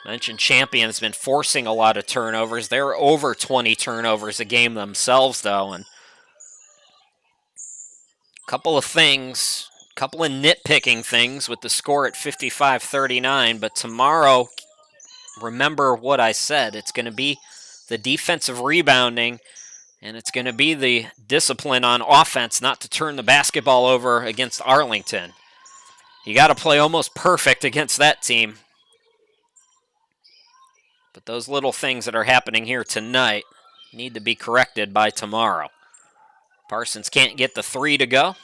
Mentioned Champion's been forcing a lot of turnovers. They're over 20 turnovers a game themselves, though. And a couple of nitpicking things with the score at 55-39. But tomorrow, remember what I said. It's going to be the defensive rebounding, and it's going to be the discipline on offense not to turn the basketball over against Arlington. You got to play almost perfect against that team. But those little things that are happening here tonight need to be corrected by tomorrow. Parsons can't get the 3 to go.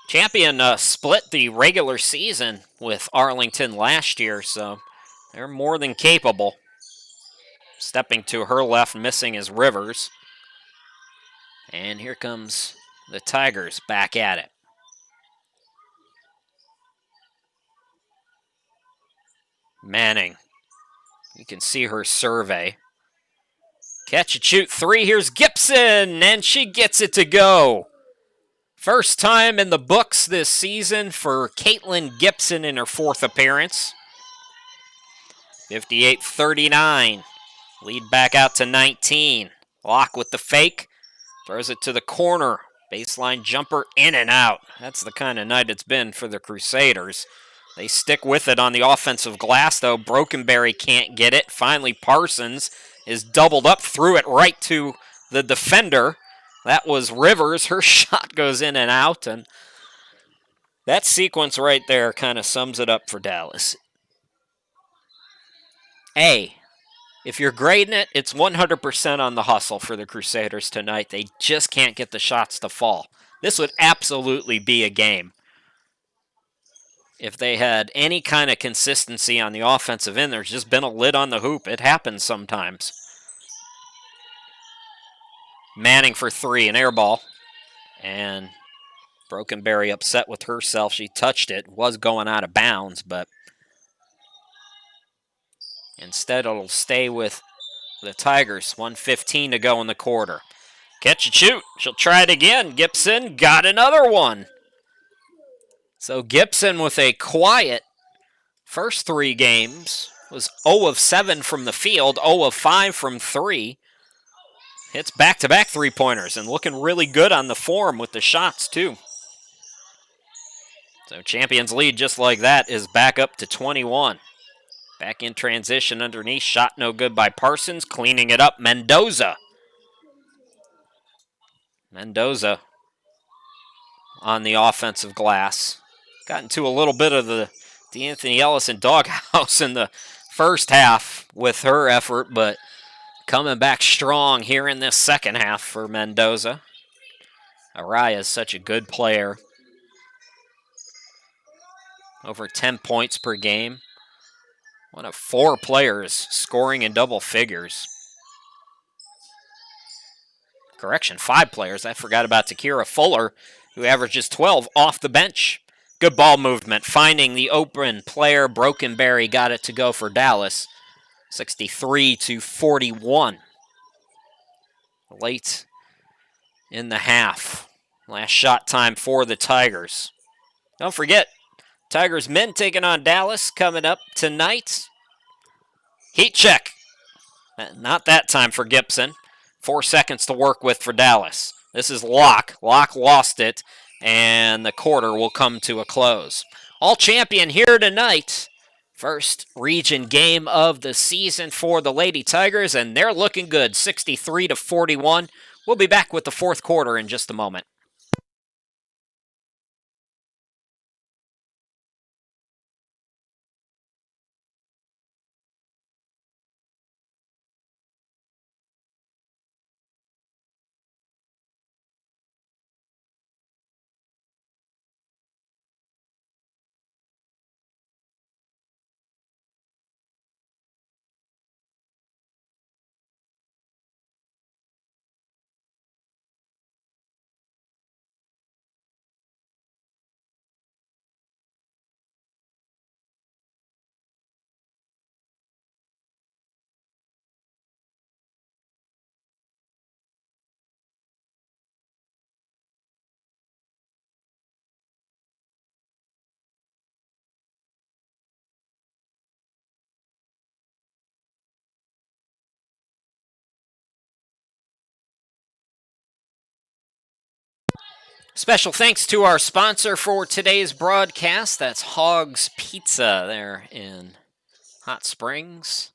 Champion split the regular season with Arlington last year, so they're more than capable. Stepping to her left, missing is Rivers. And here comes the Tigers back at it. Manning. You can see her survey. Catch and shoot 3. Here's Gibson, and she gets it to go. First time in the books this season for Caitlin Gibson in her 4th appearance. 58-39. Lead back out to 19. Locke with the fake. Throws it to the corner. Baseline jumper in and out. That's the kind of night it's been for the Crusaders. They stick with it on the offensive glass, though. Brokenberry can't get it. Finally, Parsons is doubled up, threw it right to the defender. That was Rivers. Her shot goes in and out, and that sequence right there kind of sums it up for Dallas. If you're grading it, it's 100% on the hustle for the Crusaders tonight. They just can't get the shots to fall. This would absolutely be a game if they had any kind of consistency on the offensive end. There's just been a lid on the hoop. It happens sometimes. Manning for 3, an air ball. And Brokenberry upset with herself. She touched it. Was going out of bounds, but instead it'll stay with the Tigers. 1:15 to go in the quarter. Catch and shoot. She'll try it again. Gibson got another one. So Gibson with a quiet first 3 games. Was 0 of 7 from the field, 0 of 5 from 3. Hits back-to-back 3-pointers and looking really good on the form with the shots, too. So Champions lead just like that is back up to 21. Back in transition underneath. Shot no good by Parsons. Cleaning it up, Mendoza. Mendoza on the offensive glass. Got into a little bit of the D'Anthony Ellison doghouse in the first half with her effort, but coming back strong here in this second half for Mendoza. Araya is such a good player. Over 10 points per game. One of 4 players scoring in double figures. Correction, 5 players. I forgot about Takira Fuller, who averages 12 off the bench. Good ball movement, finding the open player. Brokenberry got it to go for Dallas. 63-41. Late in the half. Last shot time for the Tigers. Don't forget, Tigers men taking on Dallas coming up tonight. Heat check. Not that time for Gibson. 4 seconds to work with for Dallas. This is Locke. Locke lost it, and the quarter will come to a close. All champion here tonight. First region game of the season for the Lady Tigers, and they're looking good, 63-41. We'll be back with the fourth quarter in just a moment. Special thanks to our sponsor for today's broadcast. That's Hogs Pizza there in Hot Springs.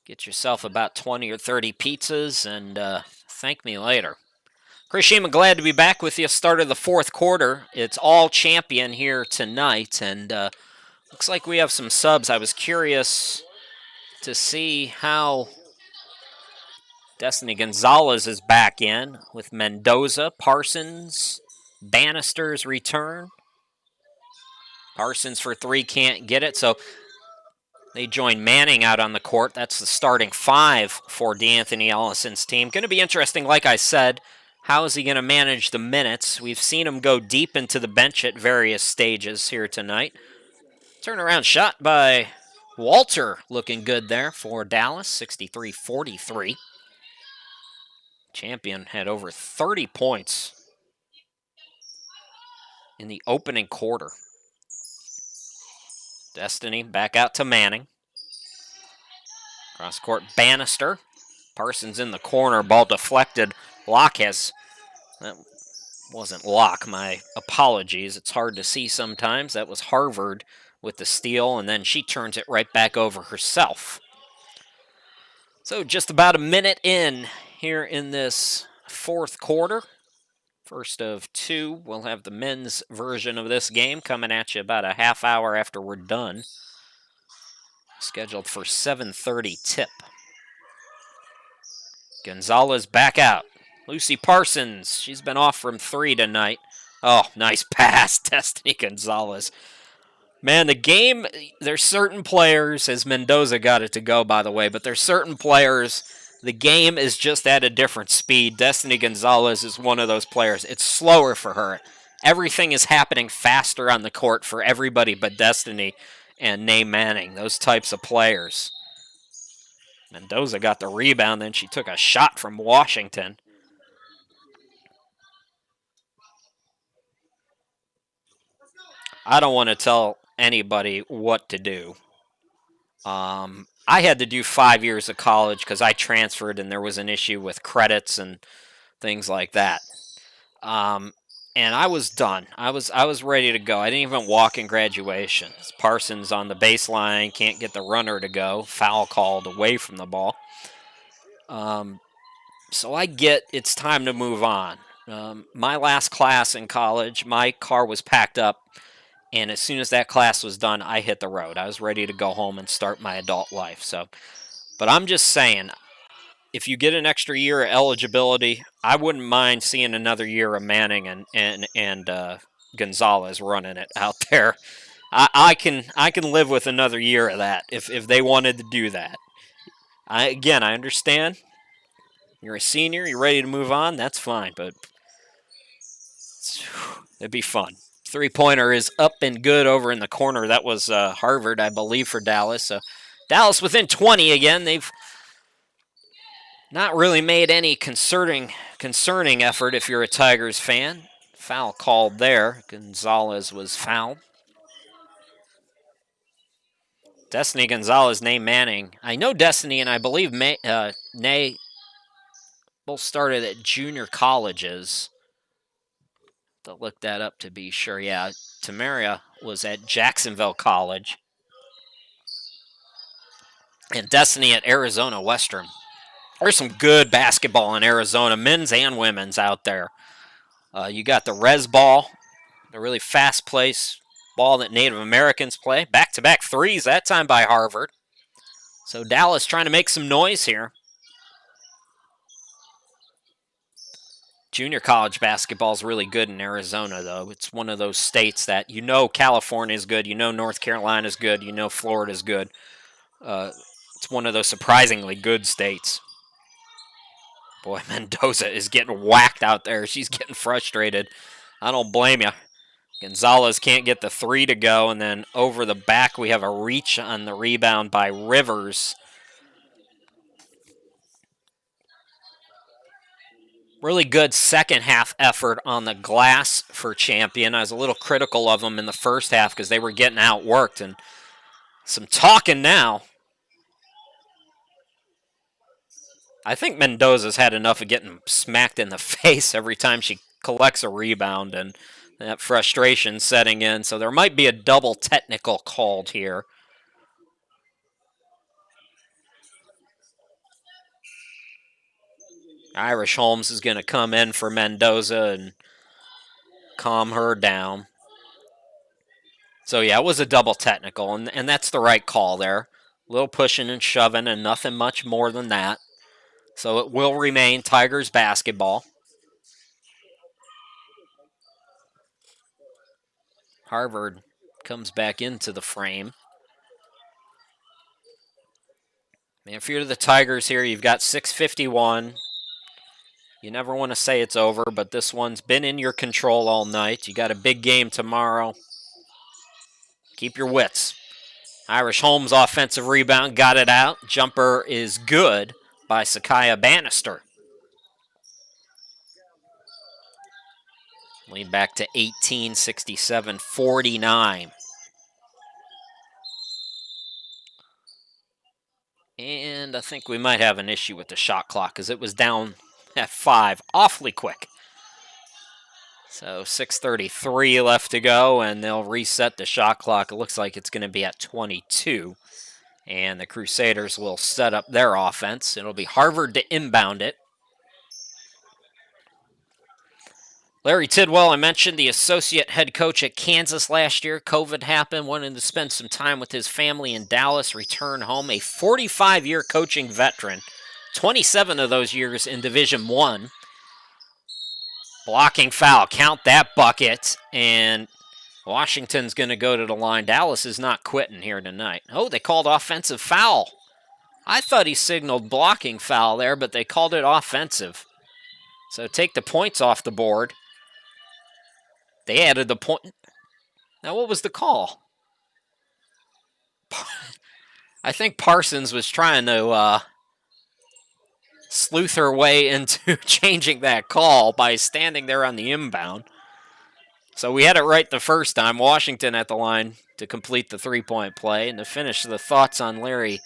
Get yourself about 20 or 30 pizzas and thank me later. Chris Sheeman, glad to be back with you. Start of the fourth quarter. It's all champion here tonight, and looks like we have some subs. I was curious to see how Destiny Gonzalez is back in with Mendoza, Parsons, Bannister's return. Parsons for three can't get it, so they join Manning out on the court. That's the starting five for DeAnthony Ellison's team. Going to be interesting, like I said. How is he going to manage the minutes? We've seen him go deep into the bench at various stages here tonight. Turnaround shot by Walter, looking good there for Dallas, 63-43. Champion had over 30 points in the opening quarter. Destiny back out to Manning. Cross court, Bannister. Parsons in the corner, ball deflected. Locke has, that wasn't Locke, my apologies. It's hard to see sometimes. That was Harvard with the steal, and then she turns it right back over herself. So just about a minute in here in this fourth quarter. First of two, we'll have the men's version of this game coming at you about a half hour after we're done. Scheduled for 7:30 tip. Gonzalez back out. Lucy Parsons, she's been off from three tonight. Oh, nice pass, Destiny Gonzalez. Man, the game, there's certain players, as Mendoza got it to go, by the way, but there's certain players, the game is just at a different speed. Destiny Gonzalez is one of those players. It's slower for her. Everything is happening faster on the court for everybody but Destiny and Nay Manning, those types of players. Mendoza got the rebound, then she took a shot from Washington. I don't want to tell anybody what to do. I had to do 5 years of college because I transferred and there was an issue with credits and things like that. And I was done. I was ready to go. I didn't even walk in graduation. Parsons on the baseline, can't get the runner to go. Foul called away from the ball. So I get it's time to move on. My last class in college, my car was packed up. And as soon as that class was done, I hit the road. I was ready to go home and start my adult life. But I'm just saying, if you get an extra year of eligibility, I wouldn't mind seeing another year of Manning and Gonzalez running it out there. I can live with another year of that if they wanted to do that. I understand. You're a senior, you're ready to move on, that's fine, but it'd be fun. Three-pointer is up and good over in the corner. That was Harvard, I believe, for Dallas. So Dallas within 20 again. They've not really made any concerning effort if you're a Tigers fan. Foul called there. Gonzalez was fouled. Destiny Gonzalez, Nay Manning. I know Destiny and I believe Nay both started at junior colleges. To look that up to be sure. Yeah, Tamaria was at Jacksonville College. and Destiny at Arizona Western. There's some good basketball in Arizona, men's and women's out there. You got the res ball, the really fast place ball that Native Americans play. Back-to-back threes, that time by Harvard. So Dallas trying to make some noise here. Junior college basketball is really good in Arizona, though. It's one of those states that you know California is good, you know North Carolina is good, you know Florida is good. It's one of those surprisingly good states. Boy, Mendoza is getting whacked out there. She's getting frustrated. I don't blame you. Gonzalez can't get the three to go, and then over the back we have a reach on the rebound by Rivers. Really good second half effort on the glass for Champion. I was a little critical of them in the first half because they were getting outworked, and some talking now. I think Mendoza's had enough of getting smacked in the face every time she collects a rebound, and that frustration setting in. So there might be a double technical called here. Irish Holmes is going to come in for Mendoza and calm her down. So yeah, it was a double technical, and that's the right call there. A little pushing and shoving and nothing much more than that. So it will remain Tigers basketball. Harvard comes back into the frame. Man, if you're the Tigers here, you've got 6:51. You never want to say it's over, but this one's been in your control all night. You got a big game tomorrow. Keep your wits. Irish Holmes offensive rebound, got it out. Jumper is good by Sakaya Bannister. Lead back to 18, 67, 49. And I think we might have an issue with the shot clock because it was down at 5 awfully quick. So 6:33 left to go, and they'll reset the shot clock. It looks like it's going to be at 22. And the Crusaders will set up their offense. It'll be Harvard to inbound it. Larry Tidwell, I mentioned, the associate head coach at Kansas last year. COVID happened, wanted to spend some time with his family in Dallas, return home. A 45-year coaching veteran, 27 of those years in Division I. Blocking foul, count that bucket, and Washington's going to go to the line. Dallas is not quitting here tonight. Oh, they called offensive foul. I thought he signaled blocking foul there, but they called it offensive. So take the points off the board. They added the point. Now, what was the call? I think Parsons was trying to sleuth her way into changing that call by standing there on the inbound. So we had it right the first time. Washington at the line to complete the three-point play. And to finish the thoughts on Larry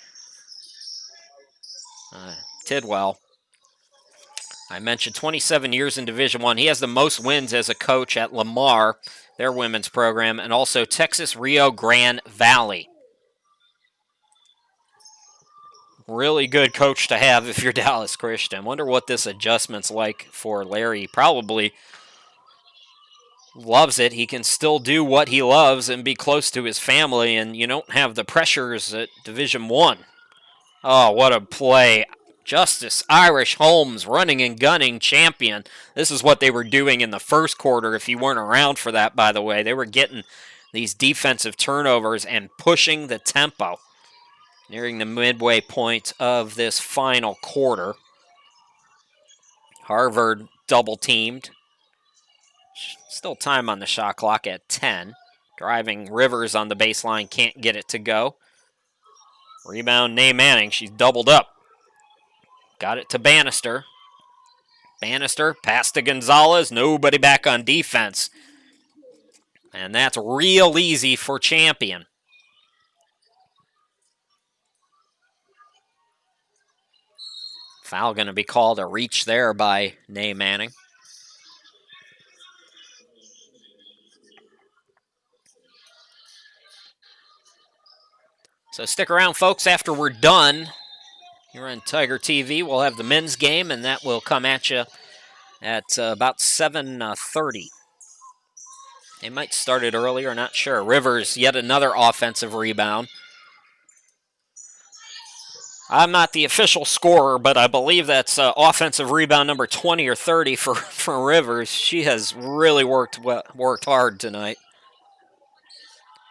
Tidwell. I mentioned 27 years in Division I. He has the most wins as a coach at Lamar, their women's program, and also Texas Rio Grande Valley. Really good coach to have if you're Dallas Christian. Wonder what this adjustment's like for Larry. Probably loves it. He can still do what he loves and be close to his family, and you don't have the pressures at Division I. Oh, what a play. Justice Irish Holmes running and gunning Champion. This is what they were doing in the first quarter if you weren't around for that, by the way. They were getting these defensive turnovers and pushing the tempo. Nearing the midway point of this final quarter. Harvard double teamed. Still time on the shot clock at 10. Driving Rivers on the baseline, can't get it to go. Rebound, Nay Manning. She's doubled up. Got it to Bannister. Bannister, pass to Gonzalez. Nobody back on defense. And that's real easy for Champion. Foul going to be called, a reach there by Nay Manning. So stick around, folks. After we're done here on Tiger TV, we'll have the men's game, and that will come at you at about 7:30. They might start it earlier, not sure. Rivers, yet another offensive rebound. I'm not the official scorer, but I believe that's offensive rebound number 20 or 30 for Rivers. She has really worked hard tonight.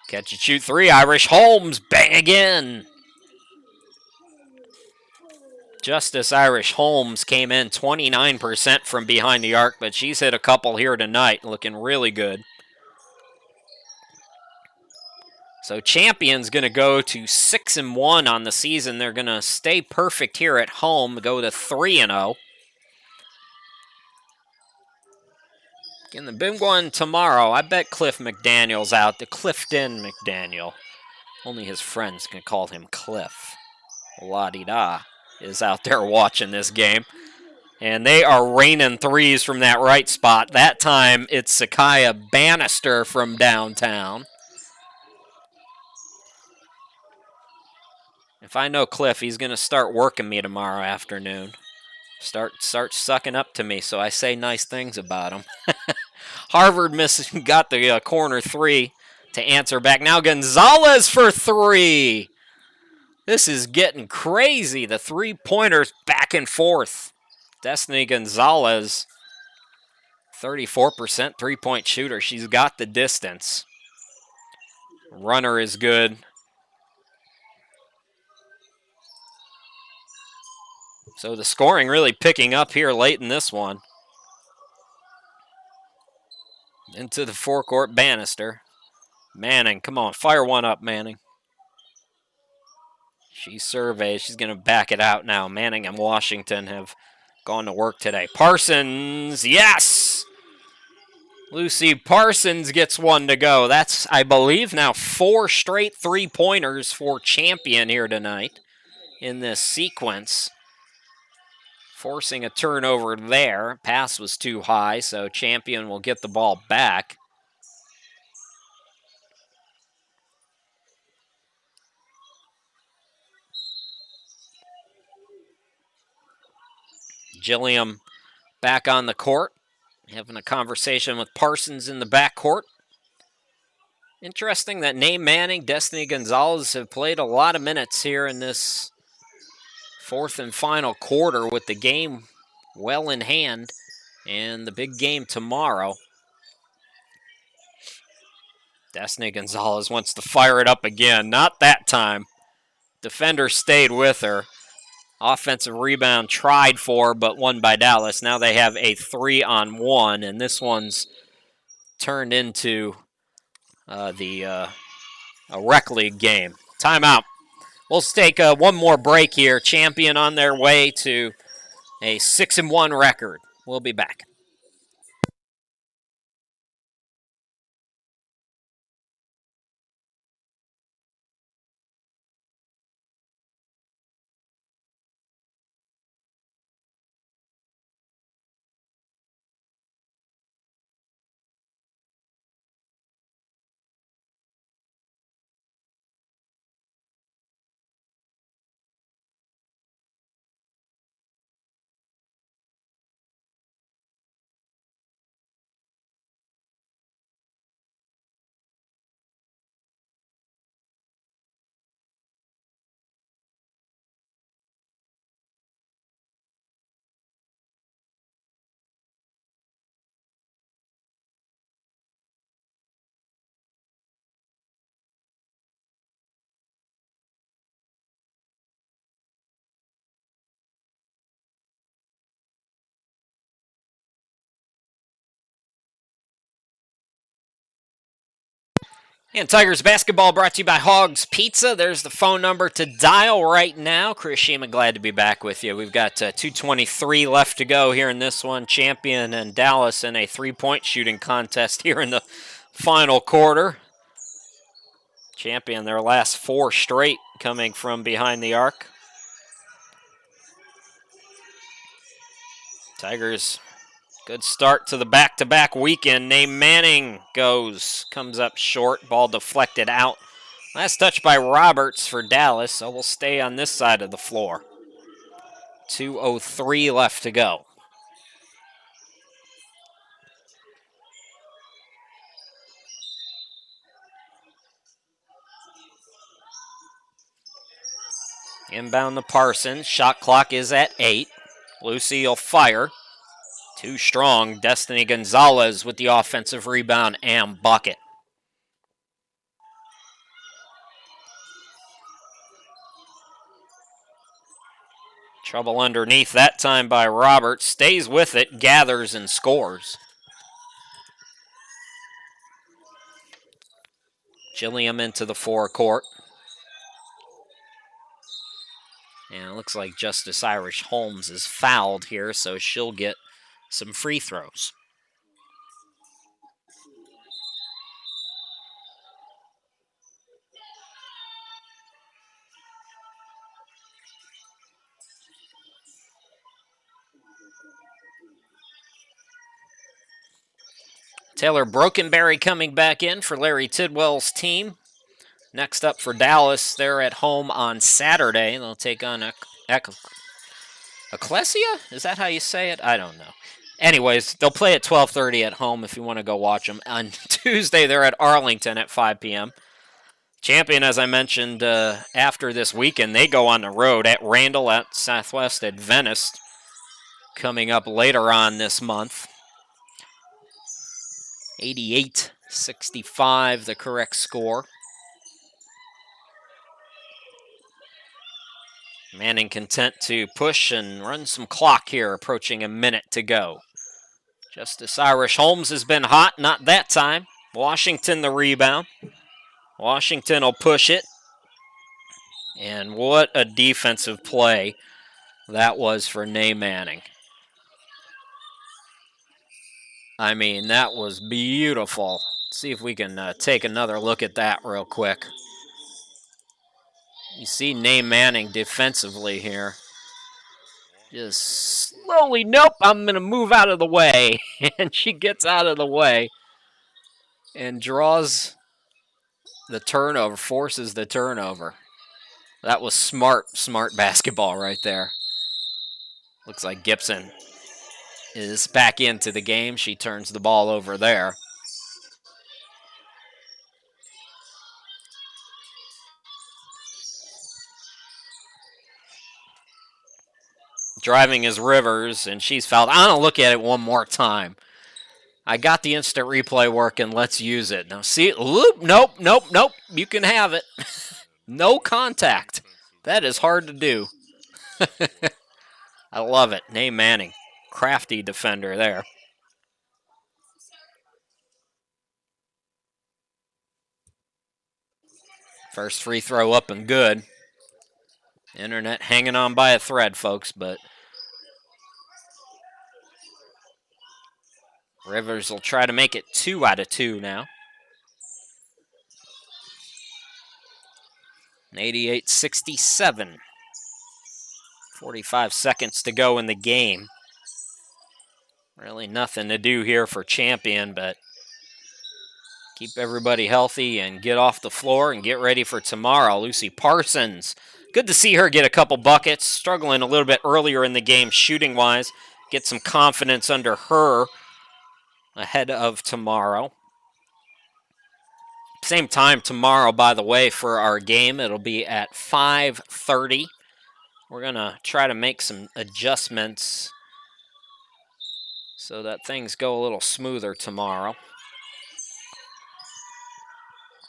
Catch and shoot three. Irish Holmes, bang again. Justice Irish Holmes came in 29% from behind the arc, but she's hit a couple here tonight, looking really good. So Champion's going to go to 6-1 on the season. They're going to stay perfect here at home, go to 3-0. Again, the big one tomorrow, I bet Cliff McDaniel's out. The Clifton McDaniel. Only his friends can call him Cliff. La-di-da is out there watching this game. And they are raining threes from that right spot. That time, it's Sakaya Bannister from downtown. If I know Cliff, he's going to start working me tomorrow afternoon. Start sucking up to me, so I say nice things about him. Harvard got the corner three to answer back. Now Gonzalez for three. This is getting crazy. The three-pointers back and forth. Destiny Gonzalez, 34% three-point shooter. She's got the distance. Runner is good. So the scoring really picking up here late in this one. Into the forecourt, Bannister. Manning, come on, fire one up, Manning. She surveys. She's going to back it out now. Manning and Washington have gone to work today. Parsons, yes! Lucy Parsons gets one to go. That's, I believe, now 4 straight three-pointers for Champion here tonight in this sequence. Forcing a turnover there. Pass was too high, so Champion will get the ball back. Gilliam back on the court, having a conversation with Parsons in the backcourt. Interesting that Nate Manning, Destiny Gonzalez have played a lot of minutes here in this fourth and final quarter with the game well in hand and the big game tomorrow. Destiny Gonzalez wants to fire it up again. Not that time. Defender stayed with her. Offensive rebound tried for, but won by Dallas. Now they have a 3-on-1, and this one's turned into a rec league game. Timeout. We'll take one more break here. Champion on their way to a 6-1 record. We'll be back. And Tigers basketball brought to you by Hogs Pizza. There's the phone number to dial right now. Chris Shima, glad to be back with you. We've got 2:23 left to go here in this one. Champion and Dallas in a three-point shooting contest here in the final quarter. Champion, their last 4 straight coming from behind the arc. Tigers, good start to the back-to-back weekend. Nate Manning comes up short. Ball deflected out Last touch by Roberts for Dallas, so we'll stay on this side of the floor. 2:03 left to go. Inbound to Parsons. Shot clock is at 8. Lucy will fire. Too strong. Destiny Gonzalez with the offensive rebound and bucket. Trouble underneath that time by Roberts. Stays with it, gathers, and scores. Gilliam into the forecourt. And it looks like Justice Irish Holmes is fouled here, so she'll get some free throws. Taylor Brokenberry coming back in for Larry Tidwell's team. Next up for Dallas, they're at home on Saturday. They'll take on Ecclesia? Is that how you say it? I don't know. Anyways, they'll play at 12:30 at home if you want to go watch them. On Tuesday, they're at Arlington at 5 p.m. Champion, as I mentioned, after this weekend, they go on the road at Randall, at Southwest, at Venice, coming up later on this month. 88-65, the correct score. Manning content to push and run some clock here, approaching a minute to go. Justice Irish Holmes has been hot, not that time. Washington the rebound. Washington will push it. And what a defensive play that was for Nay Manning. I mean, that was beautiful. Let's see if we can take another look at that real quick. You see Nay Manning defensively here. Just slowly, nope, I'm going to move out of the way. And she gets out of the way and draws the turnover, forces the turnover. That was smart basketball right there. Looks like Gibson is back into the game. She turns the ball over there. Driving is Rivers, and she's fouled. I'm going to look at it one more time. I got the instant replay working. Let's use it. Now, see, nope. You can have it. No contact. That is hard to do. I love it. Nay Manning. Crafty defender there. First free throw up and good. Internet hanging on by a thread, folks, but Rivers will try to make it 2 out of 2 now. 88-67. 45 seconds to go in the game. Really nothing to do here for Champion, but keep everybody healthy and get off the floor and get ready for tomorrow. Lucy Parsons. Good to see her get a couple buckets. Struggling a little bit earlier in the game shooting-wise. Get some confidence under her ahead of tomorrow. Same time tomorrow, by the way, for our game. It'll be at 5:30. We're going to try to make some adjustments so that things go a little smoother tomorrow.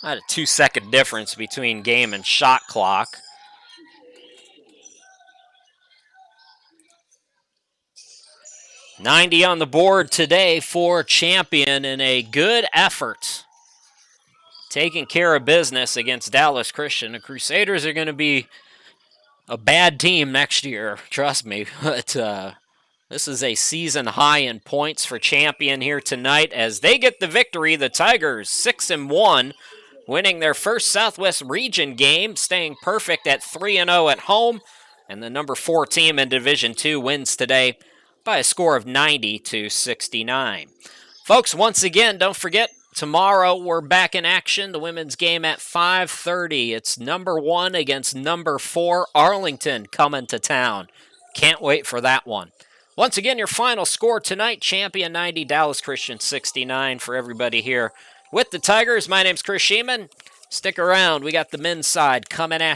I had a 2-second difference between game and shot clock. $90 on the board today for Champion in a good effort. Taking care of business against Dallas Christian. The Crusaders are going to be a bad team next year, trust me. But this is a season high in points for Champion here tonight as they get the victory. The Tigers 6-1, winning their first Southwest Region game, staying perfect at 3-0 at home. And the number 4 team in Division II wins today by a score of 90-69. Folks, once again, don't forget, Tomorrow, we're back in action. The women's game at 5:30. It's number 1 against number 4, Arlington, coming to town. Can't wait for that one. Once again, your final score tonight, Champion 90, Dallas Christian 69 for everybody here with the Tigers. My name's Chris Sheeman. Stick around. We got the men's side coming at you.